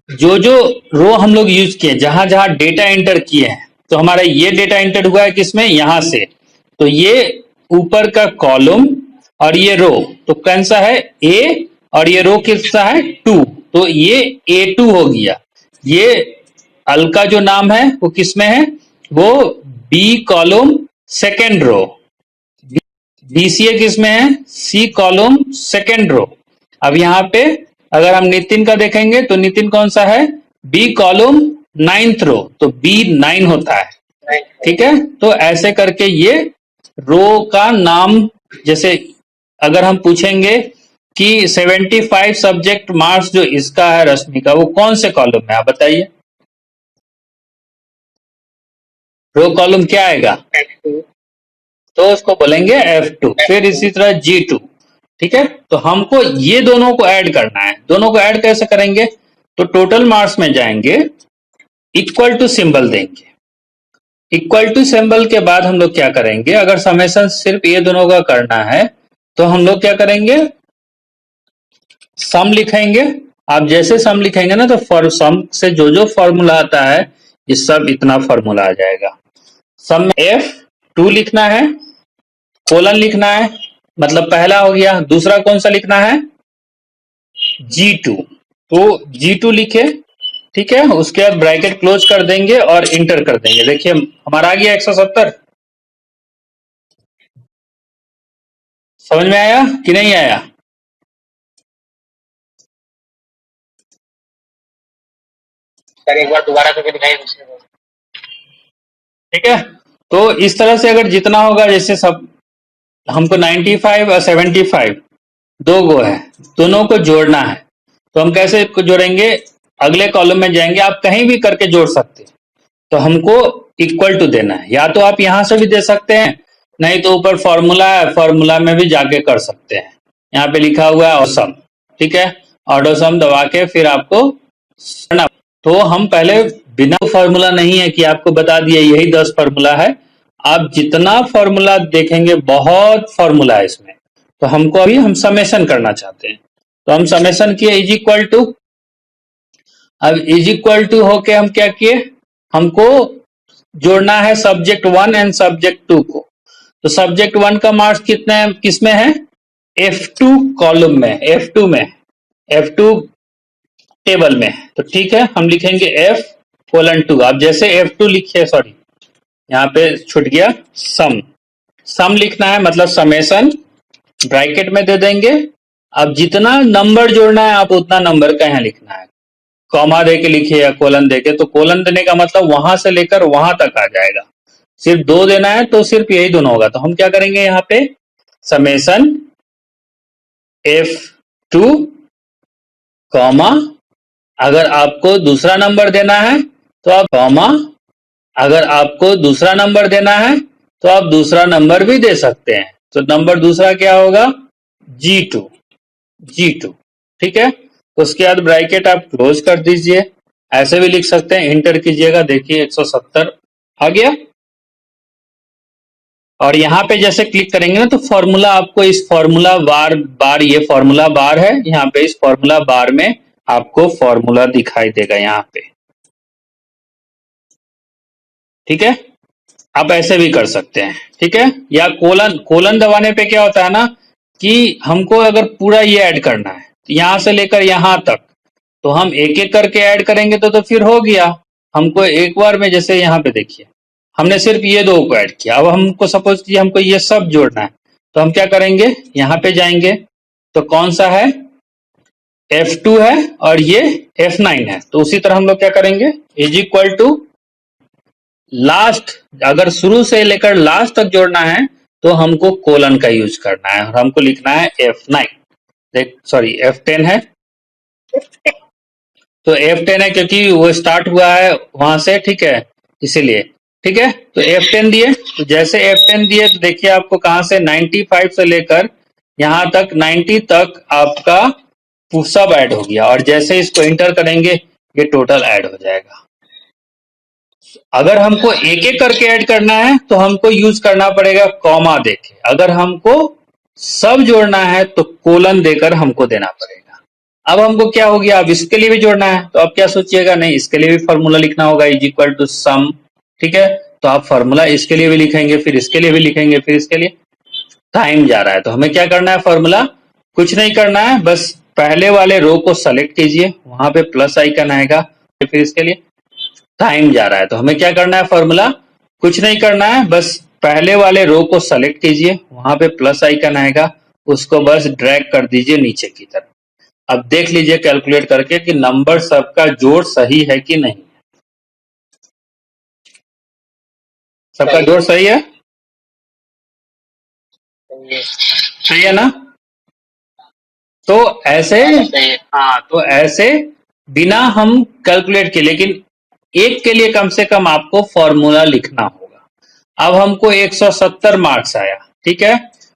जो जो रो हम लोग यूज किए, जहां जहां डेटा एंटर किए हैं तो हमारा ये डेटा एंटर हुआ है किसमें, यहां से। तो ये ऊपर का कॉलम और ये रो, तो कौन सा है, ए, और ये रो किसका है, 2, तो ये A2 हो गया। ये अल का जो नाम है वो किसमें है, वो B column second row, BCA किसमें है, सी कॉलम सेकेंड रो। अब यहाँ पे अगर हम नितिन का देखेंगे तो नितिन कौन सा है, बी कॉलम 9th रो, तो B9 होता है। ठीक है, तो ऐसे करके ये रो का नाम, जैसे अगर हम पूछेंगे कि 75 सब्जेक्ट मार्क्स जो इसका है रश्मि का, वो कौन से कॉलम में, आप बताइए। रो कॉलम क्या आएगा, तो उसको बोलेंगे F2। फिर इसी तरह G2। ठीक है, तो हमको ये दोनों को ऐड करना है। दोनों को ऐड कैसे करेंगे, तो टोटल मार्क्स में जाएंगे, इक्वल टू सिंबल देंगे। इक्वल टू सिंबल के बाद हम लोग क्या करेंगे, अगर समेशन सिर्फ ये दोनों का करना है तो हम लोग क्या करेंगे, सम लिखेंगे। आप जैसे सम लिखेंगे ना, तो फॉर सम से जो जो फॉर्मूला आता है, ये सब इतना फॉर्मूला आ जाएगा। सम में F2 लिखना है, कोलन लिखना है, मतलब पहला हो गया। दूसरा कौन सा लिखना है, G2, तो G2 लिखे। ठीक है, उसके बाद ब्रैकेट क्लोज कर देंगे और इंटर कर देंगे। देखिए हमारा आ गया 170। समझ में आया कि नहीं आया, सर एक बार दोबारा करके दिखाइए। ठीक है, तो इस तरह से अगर जितना होगा, जैसे सब हमको 95 और 75 दो गो है, दोनों को जोड़ना है, तो हम कैसे जोड़ेंगे, अगले कॉलम में जाएंगे, आप कहीं भी करके जोड़ सकते हैं। तो हमको इक्वल टू देना है, या तो आप यहां से भी दे सकते हैं, नहीं तो ऊपर फॉर्मूला है, फॉर्मूला में भी जाके कर सकते हैं। यहाँ पे लिखा हुआ है ऑसम। ठीक है, ऑडोसम दबा के फिर आपको करना। तो हम पहले बिना फॉर्मूला नहीं है कि आपको बता दिए यही 10 फॉर्मूला है, आप जितना फॉर्मूला देखेंगे बहुत फॉर्मूला है इसमें। तो हमको अभी हम समेशन करना चाहते हैं, तो हम समेशन किए इज इक्वल टू। अब इज इक्वल टू होके हम क्या किए, हमको जोड़ना है सब्जेक्ट 1 एंड सब्जेक्ट 2 को। तो सब्जेक्ट 1 का मार्क्स कितना है, किसमें है, F2 कॉलम में, F2 में, F2 टेबल में। तो ठीक है, हम लिखेंगे F:2। आप जैसे F2 लिखिए, सॉरी यहाँ पे छूट गया, सम। सम लिखना है, मतलब समेशन ब्रैकेट में दे देंगे। अब जितना नंबर जोड़ना है आप उतना नंबर का यहाँ लिखना है, कॉमा दे के लिखिए या कोलन दे के। तो कोलन देने का मतलब वहां से लेकर वहां तक आ जाएगा। सिर्फ 2 देना है तो सिर्फ यही दोनों होगा। तो हम क्या करेंगे, यहाँ पे समेशन F2 कॉमा, अगर आपको दूसरा नंबर देना है तो आप कॉमा, अगर आपको दूसरा नंबर देना है तो आप दूसरा नंबर भी दे सकते हैं। तो नंबर दूसरा क्या होगा, G2। ठीक है, उसके बाद ब्रैकेट आप क्लोज कर दीजिए। ऐसे भी लिख सकते हैं, इंटर कीजिएगा, देखिए 170 आ गया। और यहाँ पे जैसे क्लिक करेंगे ना, तो फॉर्मूला आपको इस फॉर्मूला बार ये फॉर्मूला बार है, यहाँ पे इस फॉर्मूला बार में आपको फॉर्मूला दिखाई देगा यहाँ पे। ठीक है, आप ऐसे भी कर सकते हैं। ठीक है, या कोलन दबाने पे क्या होता है ना, कि हमको अगर पूरा ये ऐड करना है, तो यहां से लेकर यहां तक, तो हम एक एक करके ऐड करेंगे तो फिर हो गया। हमको एक बार में, जैसे यहाँ पे देखिए हमने सिर्फ ये 2 को ऐड किया। अब हमको सपोज कीजिए हमको ये सब जोड़ना है, तो हम क्या करेंगे, यहाँ पे जाएंगे, तो कौन सा है, F2 है और ये F9 है। तो उसी तरह हम लोग क्या करेंगे, इज इक्वल टू लास्ट, अगर शुरू से लेकर लास्ट तक जोड़ना है तो हमको कोलन का यूज करना है, और हमको लिखना है F9, सॉरी F10 है। तो F10 है क्योंकि वो स्टार्ट हुआ है वहां से, ठीक है, इसीलिए। ठीक है, तो F10 दिए, तो जैसे F10 दिए तो देखिए आपको कहां से 95 से लेकर यहां तक 90 तक आपका सब ऐड हो गया। और जैसे इसको इंटर करेंगे ये टोटल ऐड हो जाएगा। अगर हमको एक एक करके ऐड करना है तो हमको यूज करना पड़ेगा कॉमा देके, अगर हमको सब जोड़ना है तो कोलन देकर हमको देना पड़ेगा। अब हमको क्या हो गया, अब इसके लिए भी जोड़ना है, तो अब क्या सोचिएगा, नहीं इसके लिए भी फॉर्मूला लिखना होगा, इज इक्वल टू सम। ठीक है, तो आप फॉर्मूला इसके लिए भी लिखेंगे, फिर इसके लिए भी लिखेंगे, फिर इसके लिए। टाइम जा रहा है तो हमें क्या करना है, फॉर्मूला कुछ नहीं करना है, बस पहले वाले रो को सेलेक्ट कीजिए, वहां पे प्लस आइकन आएगा, फिर इसके लिए। टाइम जा रहा है तो हमें क्या करना है, फॉर्मूला कुछ नहीं करना है, बस पहले वाले रो को सेलेक्ट कीजिए, वहां पे प्लस आइकन आएगा, उसको बस ड्रैग कर दीजिए नीचे की तरफ। अब देख लीजिए कैलकुलेट करके कि नंबर सबका जोड़ सही है कि नहीं। सबका जोड़ सही है, सही है ना। तो ऐसे, हाँ, तो ऐसे बिना हम कैलकुलेट के, लेकिन एक के लिए कम से कम आपको फॉर्मूला लिखना होगा। अब हमको 170 मार्क्स आया, ठीक है,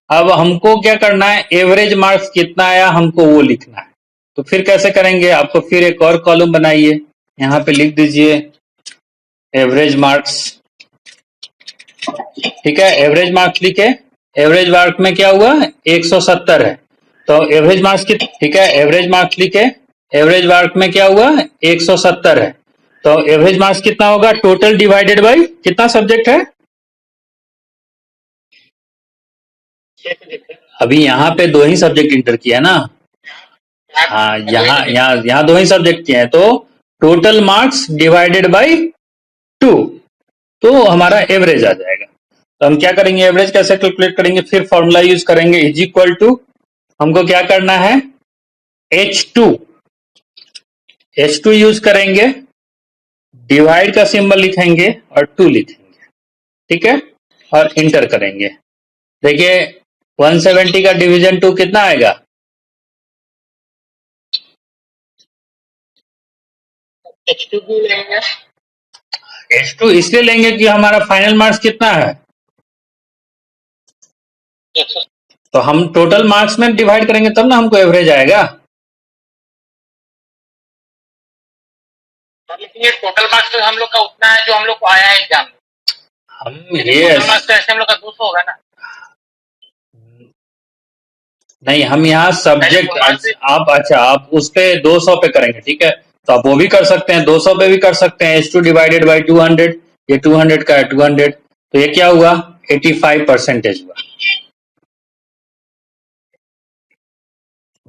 अब हमको क्या करना है, एवरेज मार्क्स कितना आया हमको वो लिखना है। तो फिर कैसे करेंगे, आपको फिर एक और कॉलम बनाइए, यहाँ पे लिख दीजिए एवरेज मार्क्स, ठीक है, एवरेज मार्क्स लिखे, एवरेज मार्क्स में क्या हुआ 170 है, तो एवरेज मार्क्स की, ठीक है, एवरेज मार्क्स लिखे, एवरेज मार्क्स में क्या हुआ 170 है, तो एवरेज मार्क्स कितना होगा, टोटल डिवाइडेड बाई कितना सब्जेक्ट है। अभी यहाँ पे दो ही सब्जेक्ट इंटर किया है ना, हाँ, यहाँ यहाँ यहाँ दो ही सब्जेक्ट किए हैं, तो टोटल मार्क्स डिवाइडेड बाई 2, तो हमारा एवरेज आ जाएगा। तो हम क्या करेंगे, एवरेज कैसे कैलकुलेट करेंगे, फिर फॉर्मूला यूज करेंगे, इज इक्वल टू, हमको क्या करना है, H2, H2 यूज करेंगे, डिवाइड का सिंबल लिखेंगे और 2 लिखेंगे, ठीक है, और इंटर करेंगे। देखिए 170 का डिवीजन 2 कितना आएगा, H2 क्यों लेंगे, H2 इसलिए लेंगे कि हमारा फाइनल मार्क्स कितना है, तो हम टोटल मार्क्स में डिवाइड करेंगे तब ना हमको एवरेज आएगा। लेकिन ये टोटल मार्क्स तो हम लोग का उतना है जो हम लोग को आया है एग्जाम में, हम ये टोटल मार्क्स तो ऐसे हम लोग का 200 होगा ना, नहीं हम यहाँ सब्जेक्ट, आप अच्छा आप उस पे 200 पे करेंगे, ठीक है, तो आप वो भी कर सकते हैं, 200 पे भी कर सकते हैं, H2 डिवाइडेड बाई 200, ये 200 का है 200, तो ये क्या हुआ 85% हुआ।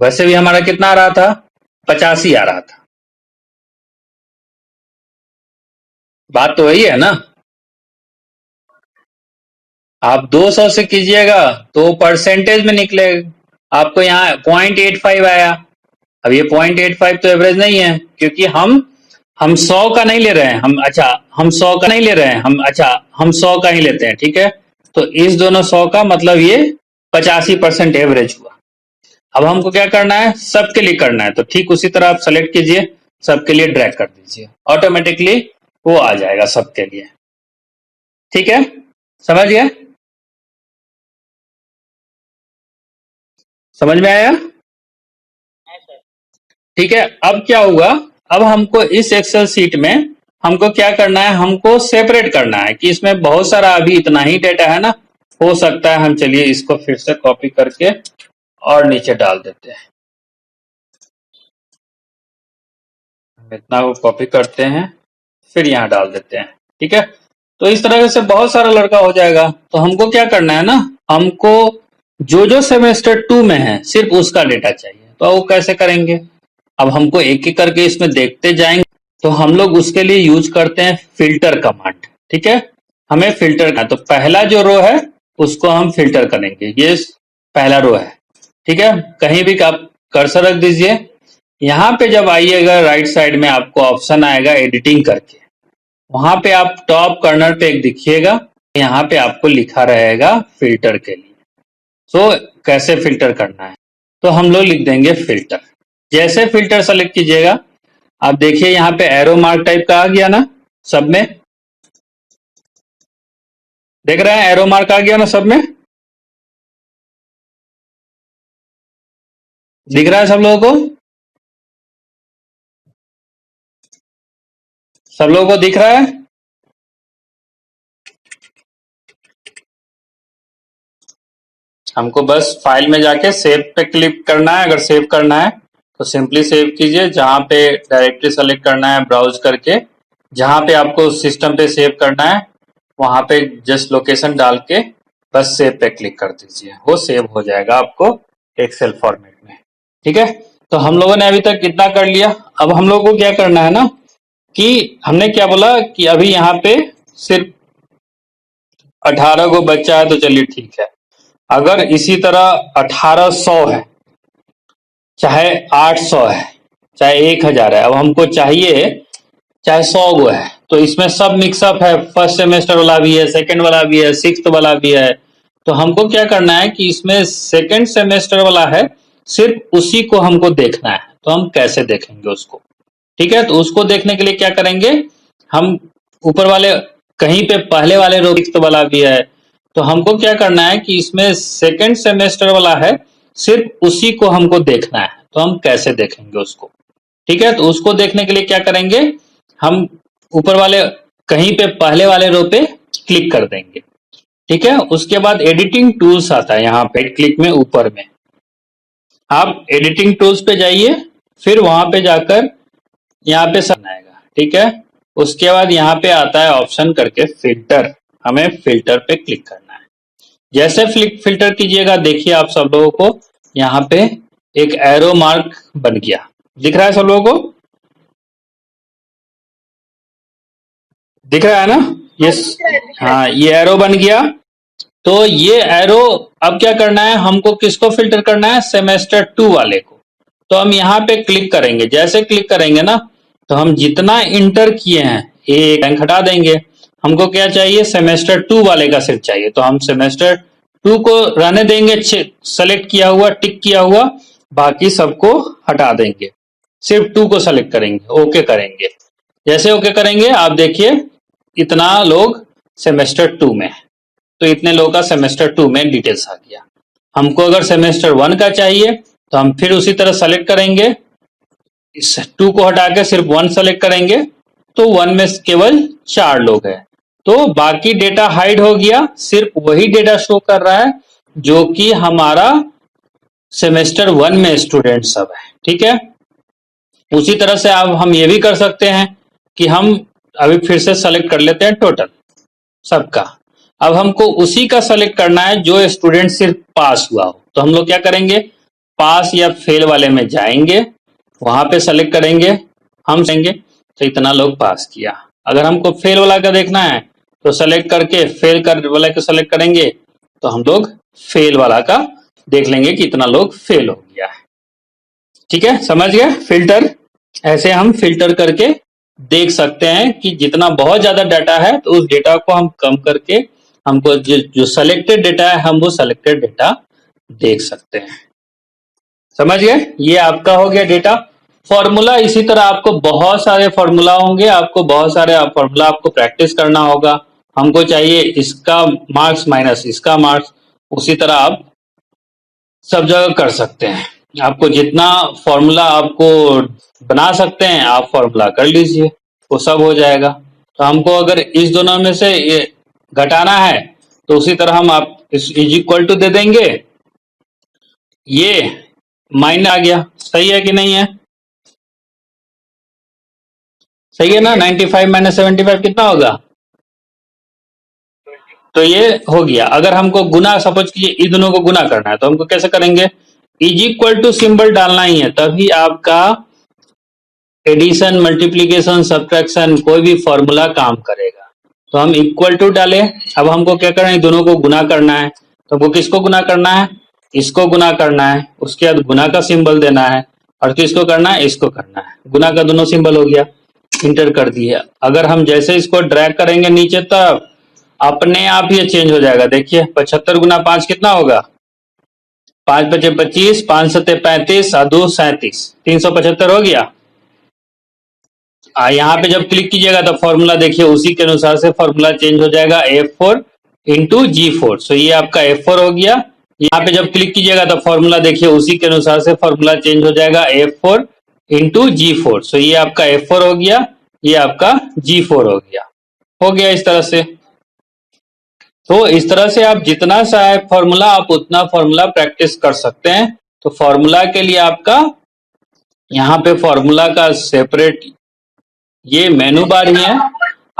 वैसे भी हमारा कितना आ रहा था, 85 आ रहा था, बात तो वही है ना। आप 200 से कीजिएगा तो परसेंटेज में निकलेगा, आपको यहाँ 0.85 आया। अब ये 0.85 तो एवरेज नहीं है, क्योंकि हम 100 का नहीं ले रहे हैं, हम अच्छा हम 100 का नहीं ले रहे हैं, हम अच्छा हम 100 का ही लेते हैं, ठीक है, तो इस दोनों 100 का मतलब ये 85% एवरेज हुआ। अब हमको क्या करना है, सबके लिए करना है, तो ठीक उसी तरह आप सेलेक्ट कीजिए, सबके लिए ड्रैग कर दीजिए, ऑटोमेटिकली वो आ जाएगा सबके लिए, ठीक है, समझ गए, समझ में आया, ठीक है। अब क्या हुआ, अब हमको इस एक्सेल सीट में हमको क्या करना है, हमको सेपरेट करना है कि इसमें बहुत सारा अभी इतना ही डेटा है ना, हो सकता है हम चलिए इसको फिर से कॉपी करके और नीचे डाल देते हैं, हम इतना को कॉपी करते हैं फिर यहाँ डाल देते हैं, ठीक है, तो इस तरह से बहुत सारा लड़का हो जाएगा। तो हमको क्या करना है ना, हमको जो जो सेमेस्टर 2 में है सिर्फ उसका डेटा चाहिए, तो वो कैसे करेंगे, अब हमको एक एक करके इसमें देखते जाएंगे, तो हम लोग उसके लिए यूज करते हैं फिल्टर कमांड, ठीक है, हमें फिल्टर करना, तो पहला जो रो है उसको हम फिल्टर करेंगे, ये पहला रो है, ठीक है, कहीं भी आप कर्सर रख दीजिए, यहाँ पे जब आइएगा राइट साइड में आपको ऑप्शन आएगा एडिटिंग करके, वहां पे आप टॉप कॉर्नर पे एक दिखिएगा, यहाँ पे आपको लिखा रहेगा फिल्टर के लिए, तो कैसे फिल्टर करना है, तो हम लोग लिख देंगे फिल्टर, जैसे फिल्टर सेलेक्ट कीजिएगा, आप देखिए यहाँ पे एरो मार्क टाइप का आ गया ना सब में, देख रहे हैं एरो मार्क आ गया ना सब में, दिख रहा है सब लोगों को, सब लोगों को दिख रहा है, हमको बस फाइल में जाके सेव पे क्लिक करना है, अगर सेव करना है तो सिंपली सेव कीजिए, जहां पे डायरेक्टली सेलेक्ट करना है ब्राउज करके जहां पे आपको सिस्टम पे सेव करना है वहां पे जस्ट लोकेशन डाल के बस सेव पे क्लिक कर दीजिए, वो सेव हो जाएगा आपको एक्सेल फॉर्मेट में। ठीक है, तो हम लोगों ने अभी तक कितना कर लिया। अब हम लोग को क्या करना है ना कि हमने क्या बोला कि अभी यहाँ पे सिर्फ 18 को बच्चा है, तो चलिए ठीक है। अगर इसी तरह 1800 है, चाहे 800 है, चाहे 1000 है, अब हमको चाहिए चाहे 100 गो है, तो इसमें सब मिक्सअप है, फर्स्ट सेमेस्टर वाला भी है, सेकंड वाला भी है, सिक्स्थ वाला भी है। तो हमको क्या करना है कि इसमें सेकंड सेमेस्टर वाला है, सिर्फ उसी को हमको देखना है। तो हम कैसे देखेंगे उसको? ठीक है, तो उसको देखने के लिए क्या करेंगे, हम ऊपर वाले कहीं पे पहले वाले रो सिक्स्थ वाला भी है, तो हमको क्या करना है कि इसमें सेकंड सेमेस्टर वाला है, सिर्फ उसी को हमको देखना है। तो हम कैसे देखेंगे उसको? ठीक है, तो उसको देखने के लिए क्या करेंगे, हम ऊपर वाले कहीं पे पहले वाले रो पे क्लिक कर देंगे। ठीक है, उसके बाद एडिटिंग टूल्स आता है यहाँ पे क्लिक में ऊपर में, आप एडिटिंग टूल्स पे जाइए, फिर वहां पे जाकर यहाँ पे सब आएगा। ठीक है, उसके बाद यहाँ पे आता है ऑप्शन करके फिल्टर, हमें फिल्टर पे क्लिक करना है। जैसे फिल्टर कीजिएगा, देखिए आप सब लोगों को यहाँ पे एक एरो मार्क बन गया, दिख रहा है सब लोगों को? दिख रहा है ना? ये हाँ, ये एरो बन गया। तो ये एरो अब क्या करना है, हमको किसको फिल्टर करना है, सेमेस्टर 2 वाले को। तो हम यहाँ पे क्लिक करेंगे, जैसे क्लिक करेंगे ना, तो हम जितना इंटर किए हैं एक रैंक हटा देंगे। हमको क्या चाहिए, सेमेस्टर 2 वाले का सिर्फ चाहिए, तो हम सेमेस्टर 2 को रहने देंगे, सेलेक्ट किया हुआ, टिक किया हुआ, बाकी सबको हटा देंगे, सिर्फ 2 को सेलेक्ट करेंगे, ओके करेंगे। जैसे ओके करेंगे, आप देखिए इतना लोग सेमेस्टर 2 में है, तो इतने लोगों का सेमेस्टर 2 में डिटेल्स आ गया। हमको अगर सेमेस्टर 1 का चाहिए तो हम फिर उसी तरह सेलेक्ट करेंगे, इस 2 को हटा के सिर्फ 1 सेलेक्ट करेंगे, तो 1 में केवल 4 लोग हैं, तो बाकी डेटा हाइड हो गया, सिर्फ वही डेटा शो कर रहा है जो कि हमारा सेमेस्टर 1 में स्टूडेंट सब है। ठीक है, उसी तरह से अब हम ये भी कर सकते हैं कि हम अभी फिर से सेलेक्ट कर लेते हैं टोटल सबका। अब हमको उसी का सेलेक्ट करना है जो स्टूडेंट सिर्फ पास हुआ हो, तो हम लोग क्या करेंगे, पास या फेल वाले में जाएंगे, वहां पे सेलेक्ट करेंगे, हम देंगे तो इतना लोग पास किया। अगर हमको फेल वाला का देखना है तो सेलेक्ट करके फेल कर वाले को सेलेक्ट करेंगे, तो हम लोग फेल वाला का देख लेंगे कि इतना लोग फेल हो गया है। ठीक है, समझ गए फिल्टर? ऐसे हम फिल्टर करके देख सकते हैं कि जितना बहुत ज्यादा डाटा है तो उस डेटा को हम कम करके हमको जो सेलेक्टेड डेटा है हम वो सेलेक्टेड डेटा देख सकते हैं। समझ गए? ये आपका हो गया डेटा। फॉर्मूला इसी तरह आपको बहुत सारे फॉर्मूला होंगे, आपको बहुत सारे फॉर्मूला आपको प्रैक्टिस करना होगा। हमको चाहिए इसका मार्क्स माइनस इसका मार्क्स, उसी तरह आप सब जगह कर सकते हैं। आपको जितना फॉर्मूला आपको बना सकते हैं आप फॉर्मूला कर लीजिए, वो सब हो जाएगा। तो हमको अगर इस दोनों में से ये घटाना है तो उसी तरह हम आप इज इक्वल टू दे देंगे, ये माइनस आ गया, सही है कि नहीं है? सही है ना? 95 माइनस 75 कितना होगा? तो ये हो गया। अगर हमको गुना, सपोज कीजिए इन दोनों को गुना करना है तो हमको कैसे करेंगे, इज इक्वल टू सिंबल डालना ही है, तभी आपका एडिशन, मल्टीप्लीकेशन, सब्ट्रैक्शन कोई भी फॉर्मूला काम करेगा। तो हम इक्वल टू डाले, अब हमको क्या करना है, दोनों को गुना करना है। तो हमको किसको गुना करना है, इसको गुना करना है, उसके बाद गुना का सिंबल देना है, और किसको करना है, इसको करना है। गुना का दोनों सिंबल हो गया, इंटर कर दिए। अगर हम जैसे इसको ड्रैग करेंगे नीचे तब अपने आप ये चेंज हो जाएगा। देखिए 75 गुना 5 कितना होगा, 5 बचे 25, 5 सत्ते 35, 2 37, 375 हो गया। यहाँ पे जब क्लिक कीजिएगा तो फॉर्मूला देखिए उसी के अनुसार से फॉर्मूला चेंज हो जाएगा, F4 इंटू G4। सो ये आपका F4 हो गया। यहाँ पे जब क्लिक कीजिएगा तो फॉर्मूला देखिए उसी के अनुसार से फॉर्मूला चेंज हो जाएगा, F4 इंटू G4। सो ये आपका F4 हो गया, ये आपका G4 हो गया इस तरह से। तो इस तरह से आप जितना सा है फॉर्मूला आप उतना फॉर्मूला प्रैक्टिस कर सकते हैं। तो फॉर्मूला के लिए आपका यहाँ पे फॉर्मूला का सेपरेट ये मेनू बार ही है,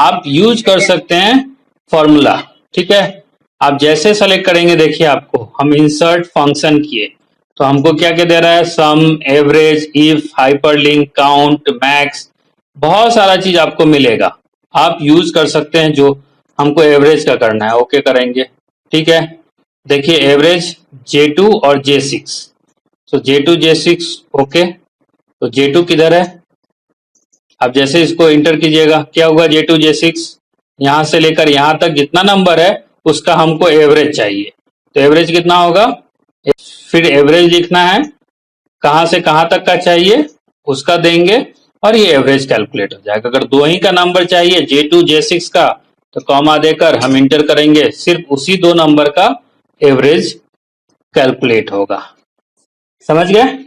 आप यूज कर सकते हैं फॉर्मूला। ठीक है, आप जैसे सेलेक्ट करेंगे, देखिए आपको हम इंसर्ट फंक्शन किए तो हमको क्या क्या दे रहा है, sum, average, if, hyperlink, count, max, बहुत सारा चीज आपको मिलेगा। आप यूज कर सकते हैं। जो हमको एवरेज का करना है, ओके करेंगे। ठीक है, देखिए एवरेज J2 और J6, तो J2 J6 ओके। तो J2 किधर है, अब जैसे इसको इंटर कीजिएगा, क्या होगा, J2 J6, यहां से लेकर यहां तक जितना नंबर है उसका हमको एवरेज चाहिए। तो एवरेज कितना होगा, फिर एवरेज लिखना है, कहां से कहां तक का चाहिए उसका देंगे और ये एवरेज कैलकुलेट हो जाएगा। अगर दो ही का नंबर चाहिए J2 J6 का, तो कॉमा देकर हम इंटर करेंगे, सिर्फ उसी दो नंबर का एवरेज कैलकुलेट होगा। समझ गए?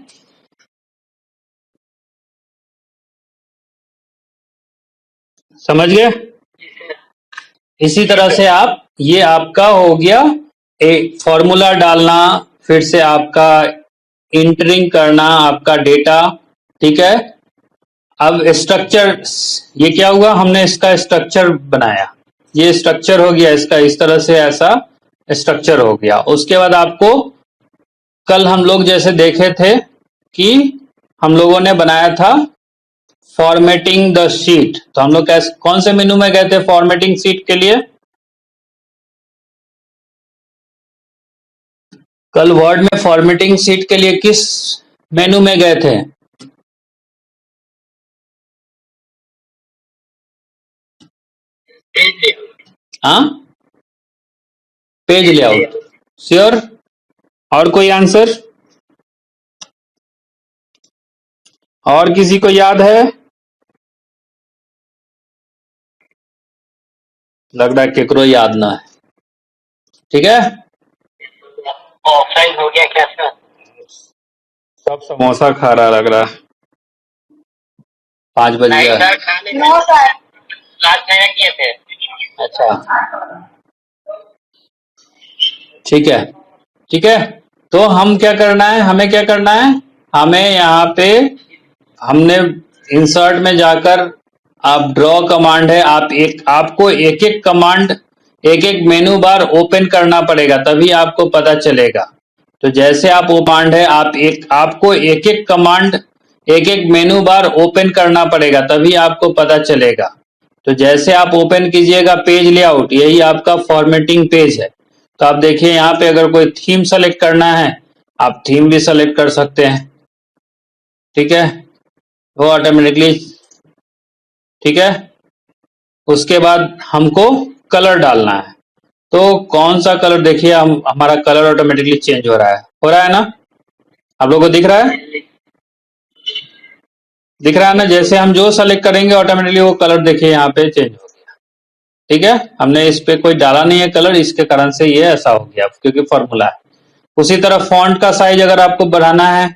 समझ गए? इसी तरह से आप, ये आपका हो गया एक फॉर्मूला डालना, फिर से आपका इंटरिंग करना आपका डेटा। ठीक है, अब स्ट्रक्चर, ये क्या हुआ, हमने इसका स्ट्रक्चर बनाया, ये स्ट्रक्चर हो गया इसका, इस तरह से ऐसा स्ट्रक्चर हो गया। उसके बाद आपको कल हम लोग जैसे देखे थे कि हम लोगों ने बनाया था फॉर्मेटिंग द शीट, तो हम लोग कैसे, कौन से मेनू में गए थे फॉर्मेटिंग शीट के लिए, कल वर्ड में फॉर्मेटिंग शीट के लिए किस मेनू में गए थे? हाँ, पेज लेआउट, श्योर। और कोई आंसर, और किसी को याद है? लग रहा है केकरो याद ना है। ठीक है, ऑफलाइन हो गया क्या सर? सब समोसा खा रहा लग रहा है, 5 बज नहीं गया। सर, खाने नो सर, लास्ट खाना किए थे। अच्छा, ठीक है, ठीक है। तो हम क्या करना है, हमें क्या करना है, हमें यहाँ पे, हमने इंसर्ट में जाकर, आप ड्रॉ कमांड है, आप एक, आपको एक एक कमांड, एक एक मेनू बार ओपन करना पड़ेगा, तभी आपको पता चलेगा। तो जैसे आप वो कमांड है, आप एक, आपको एक एक कमांड, एक एक मेनू बार ओपन करना पड़ेगा, तभी आपको पता चलेगा। तो जैसे आप ओपन कीजिएगा पेज लेआउट, यही आपका फॉर्मेटिंग पेज है। तो आप देखिए यहाँ पे अगर कोई थीम सेलेक्ट करना है, आप थीम भी सेलेक्ट कर सकते हैं। ठीक है, वो ऑटोमेटिकली, ठीक है। उसके बाद हमको कलर डालना है, तो कौन सा कलर, देखिए हम, हमारा कलर ऑटोमेटिकली चेंज हो रहा है ना, आप लोगों को दिख रहा है, दिख रहा है ना, जैसे हम जो सेलेक्ट करेंगे ऑटोमेटिकली वो कलर देखिए यहाँ पे चेंज हो गया। ठीक है, हमने इस पे कोई डाला नहीं है कलर, इसके कारण से ये ऐसा हो गया, क्योंकि फॉर्मूला है। उसी तरह फॉन्ट का साइज अगर आपको बढ़ाना है,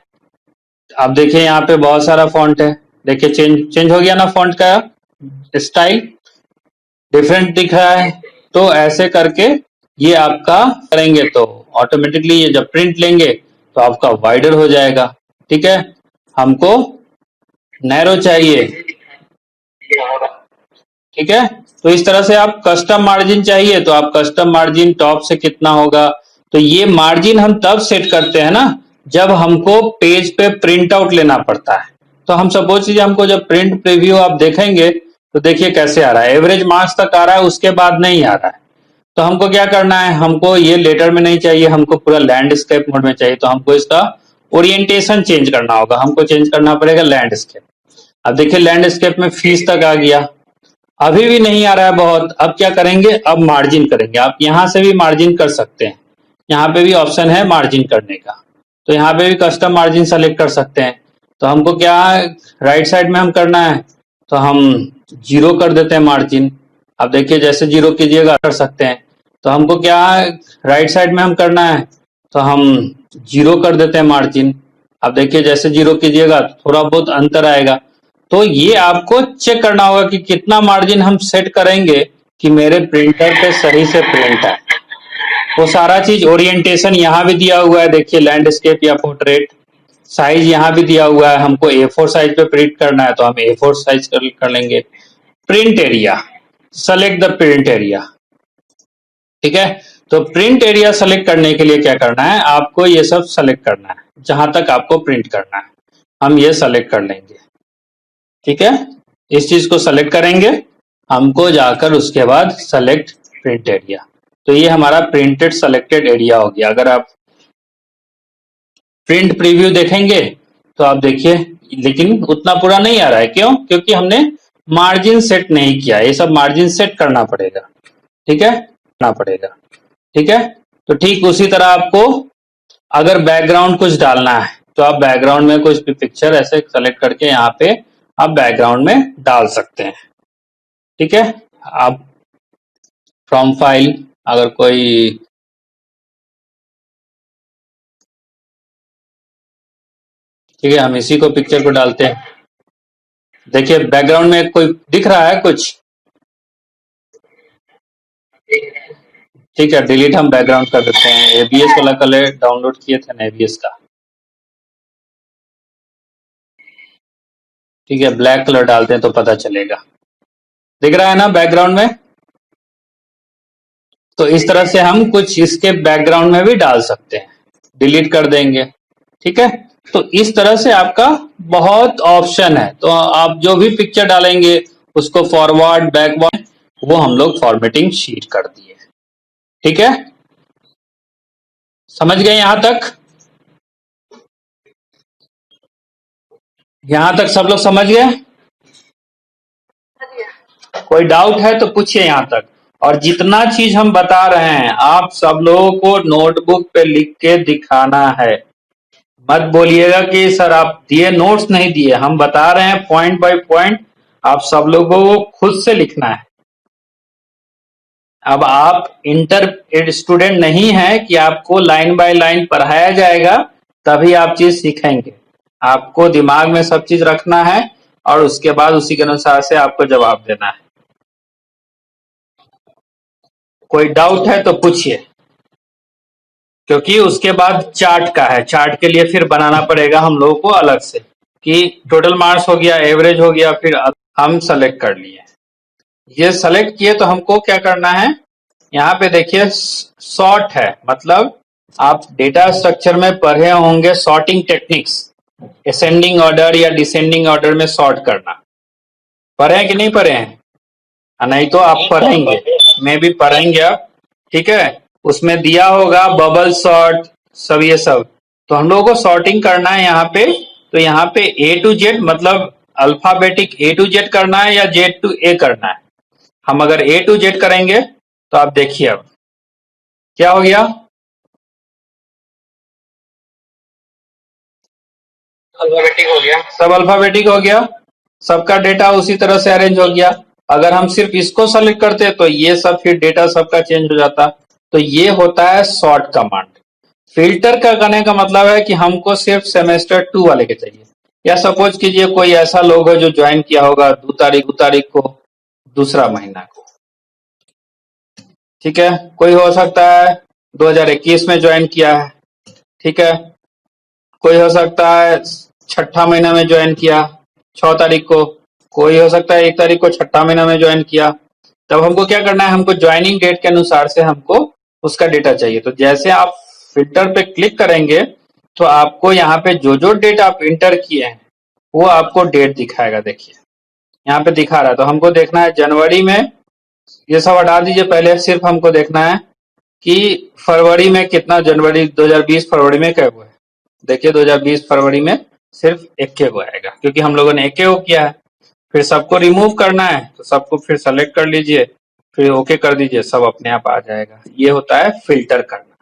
आप देखिए यहाँ पे बहुत सारा फॉन्ट है, देखिए चेंज हो गया ना, फॉन्ट का स्टाइल डिफरेंट दिख रहा है। तो ऐसे करके ये आपका करेंगे तो ऑटोमेटिकली ये जब प्रिंट लेंगे तो आपका वाइडर हो जाएगा। ठीक है, हमको नैरो चाहिए। ठीक है, तो इस तरह से आप कस्टम मार्जिन चाहिए तो आप कस्टम मार्जिन टॉप से कितना होगा, तो ये मार्जिन हम तब सेट करते हैं ना जब हमको पेज पे प्रिंट आउट लेना पड़ता है। तो हम सपोज कीजिए हमको जब प्रिंट प्रीव्यू आप देखेंगे तो देखिए कैसे आ रहा है, एवरेज मार्क्स तक आ रहा है, उसके बाद नहीं आ रहा है। तो हमको क्या करना है, हमको ये लेटर में नहीं चाहिए, हमको पूरा लैंडस्केप मोड में चाहिए, तो हमको इसका ओरिएंटेशन चेंज करना होगा, हमको चेंज करना पड़ेगा लैंडस्केप। अब देखिए लैंडस्केप में फीस तक आ गया, अभी भी नहीं आ रहा है बहुत, अब क्या करेंगे, अब मार्जिन करेंगे। आप यहां से भी मार्जिन कर सकते हैं, यहाँ पे भी ऑप्शन है मार्जिन करने का, तो यहाँ पे भी कस्टम मार्जिन सेलेक्ट कर सकते हैं। तो हमको क्या राइट साइड में हम करना है, तो हम 0 कर देते हैं मार्जिन। अब देखिए जैसे 0 कीजिएगा कर सकते हैं। तो हमको क्या राइट साइड में हम करना है, तो हम 0 कर देते हैं मार्जिन। अब देखिए जैसे 0 कीजिएगा थोड़ा बहुत अंतर आएगा। तो ये आपको चेक करना होगा कि कितना मार्जिन हम सेट करेंगे कि मेरे प्रिंटर पे सही से प्रिंट है। वो सारा चीज ओरिएंटेशन यहाँ भी दिया हुआ है, देखिए लैंडस्केप या पोर्ट्रेट, साइज यहाँ भी दिया हुआ है, हमको A4 साइज पे प्रिंट करना है तो हम A4 साइज कर लेंगे। Print area, select the print area, ठीक है। तो प्रिंट एरिया सेलेक्ट करने के लिए क्या करना है, आपको ये सब सेलेक्ट करना है, जहां तक आपको प्रिंट करना है हम ये सेलेक्ट कर लेंगे, ठीक है। इस चीज को सेलेक्ट करेंगे, हमको जाकर उसके बाद सेलेक्ट प्रिंट एरिया, तो ये हमारा प्रिंटेड सेलेक्टेड एरिया हो गया। अगर आप प्रिंट प्रीव्यू देखेंगे तो आप देखिए, लेकिन उतना पूरा नहीं आ रहा है, क्यों? क्योंकि हमने मार्जिन सेट नहीं किया, ये सब मार्जिन सेट करना पड़ेगा, ठीक है, करना पड़ेगा, ठीक है। तो ठीक उसी तरह आपको अगर बैकग्राउंड कुछ डालना है तो आप बैकग्राउंड में कुछ भी पिक्चर ऐसे सेलेक्ट करके यहाँ पे आप बैकग्राउंड में डाल सकते हैं, ठीक है। आप फ्रॉम फाइल, अगर कोई ठीक है, हम इसी को पिक्चर को डालते हैं। देखिए बैकग्राउंड में कोई दिख रहा है कुछ, ठीक है, डिलीट हम बैकग्राउंड कर देते हैं। एबीएस वाला कलर डाउनलोड किए थे ना एबीएस का, ठीक है, ब्लैक कलर डालते हैं तो पता चलेगा, दिख रहा है ना बैकग्राउंड में। तो इस तरह से हम कुछ इसके बैकग्राउंड में भी डाल सकते हैं, डिलीट कर देंगे, ठीक है। तो इस तरह से आपका बहुत ऑप्शन है, तो आप जो भी पिक्चर डालेंगे उसको फॉरवर्ड बैकवर्ड वो हम लोग फॉर्मेटिंग शीट कर दिए, ठीक है। समझ गए यहां तक? यहां तक सब लोग समझ गए? कोई डाउट है तो पूछिए यहां तक। और जितना चीज हम बता रहे हैं आप सब लोगों को नोटबुक पे लिख के दिखाना है। मत बोलिएगा कि सर आप दिए नोट्स नहीं दिए, हम बता रहे हैं पॉइंट बाय पॉइंट, आप सब लोगों को खुद से लिखना है। अब आप इंटर स्टूडेंट नहीं है कि आपको लाइन बाय लाइन पढ़ाया जाएगा तभी आप चीज सीखेंगे। आपको दिमाग में सब चीज रखना है और उसके बाद उसी के अनुसार से आपको जवाब देना है। कोई डाउट है तो पूछिए, क्योंकि उसके बाद चार्ट का है, चार्ट के लिए फिर बनाना पड़ेगा हम लोगों को अलग से कि टोटल मार्क्स हो गया, एवरेज हो गया, फिर हम सेलेक्ट कर लिए। ये सेलेक्ट किए तो हमको क्या करना है, यहाँ पे देखिए सॉर्ट है, मतलब आप डेटा स्ट्रक्चर में पढ़े होंगे सॉर्टिंग टेक्निक्स, असेंडिंग ऑर्डर या डिसेंडिंग ऑर्डर में सॉर्ट करना, पढ़े हैं कि नहीं पढ़े हैं? नहीं तो आप पढ़ेंगे, मैं भी पढ़ेंगे आप, ठीक है। उसमें दिया होगा बबल सॉर्ट, सब ये सब, तो हम लोगों को सॉर्टिंग करना है यहाँ पे। तो यहाँ पे ए टू जेड मतलब अल्फाबेटिक ए टू जेड करना है या जेड टू ए करना है। हम अगर ए टू जेड करेंगे तो आप देखिए अब क्या हो गया, अल्फाबेटिक हो गया, सब अल्फाबेटिक हो गया, सबका डेटा उसी तरह से अरेंज हो गया। अगर हम सिर्फ इसको सेलेक्ट करते तो ये सब फिर डेटा सबका चेंज हो जाता। तो ये होता है सॉर्ट कमांड। फिल्टर का करने का मतलब है कि हमको सिर्फ सेमेस्टर 2 वाले के चाहिए, या सपोज कीजिए कोई ऐसा लोग है जो ज्वाइन किया होगा 2 तारीख को दूसरा महीना को, ठीक है। कोई हो सकता है 2021 में ज्वाइन किया है, ठीक है। कोई हो सकता है छठा महीना में ज्वाइन किया 6 तारीख को, कोई हो सकता है 1 तारीख को छठा महीना में ज्वाइन किया। तब हमको क्या करना है, हमको ज्वाइनिंग डेट के अनुसार से हमको उसका डेटा चाहिए। तो जैसे आप फिल्टर पे क्लिक करेंगे तो आपको यहाँ पे जो जो डेट आप इंटर किए हैं वो आपको डेट दिखाएगा। देखिए यहाँ पे दिखा रहा है, तो हमको देखना है जनवरी में, ये सब हटा दीजिए, पहले सिर्फ हमको देखना है कि फरवरी में कितना, जनवरी 2020 फरवरी में क्या हुआ है। देखिए 2020 फरवरी में सिर्फ 21 को आएगा, क्योंकि हम लोगों ने 21 को किया है। फिर सबको रिमूव करना है तो सबको फिर सेलेक्ट कर लीजिए, फिर ओके कर दीजिए, सब अपने आप आ जाएगा। ये होता है फिल्टर करना,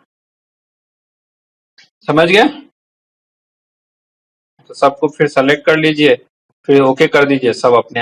समझ गया। तो सबको फिर सेलेक्ट कर लीजिए, फिर ओके कर दीजिए, सब अपने आप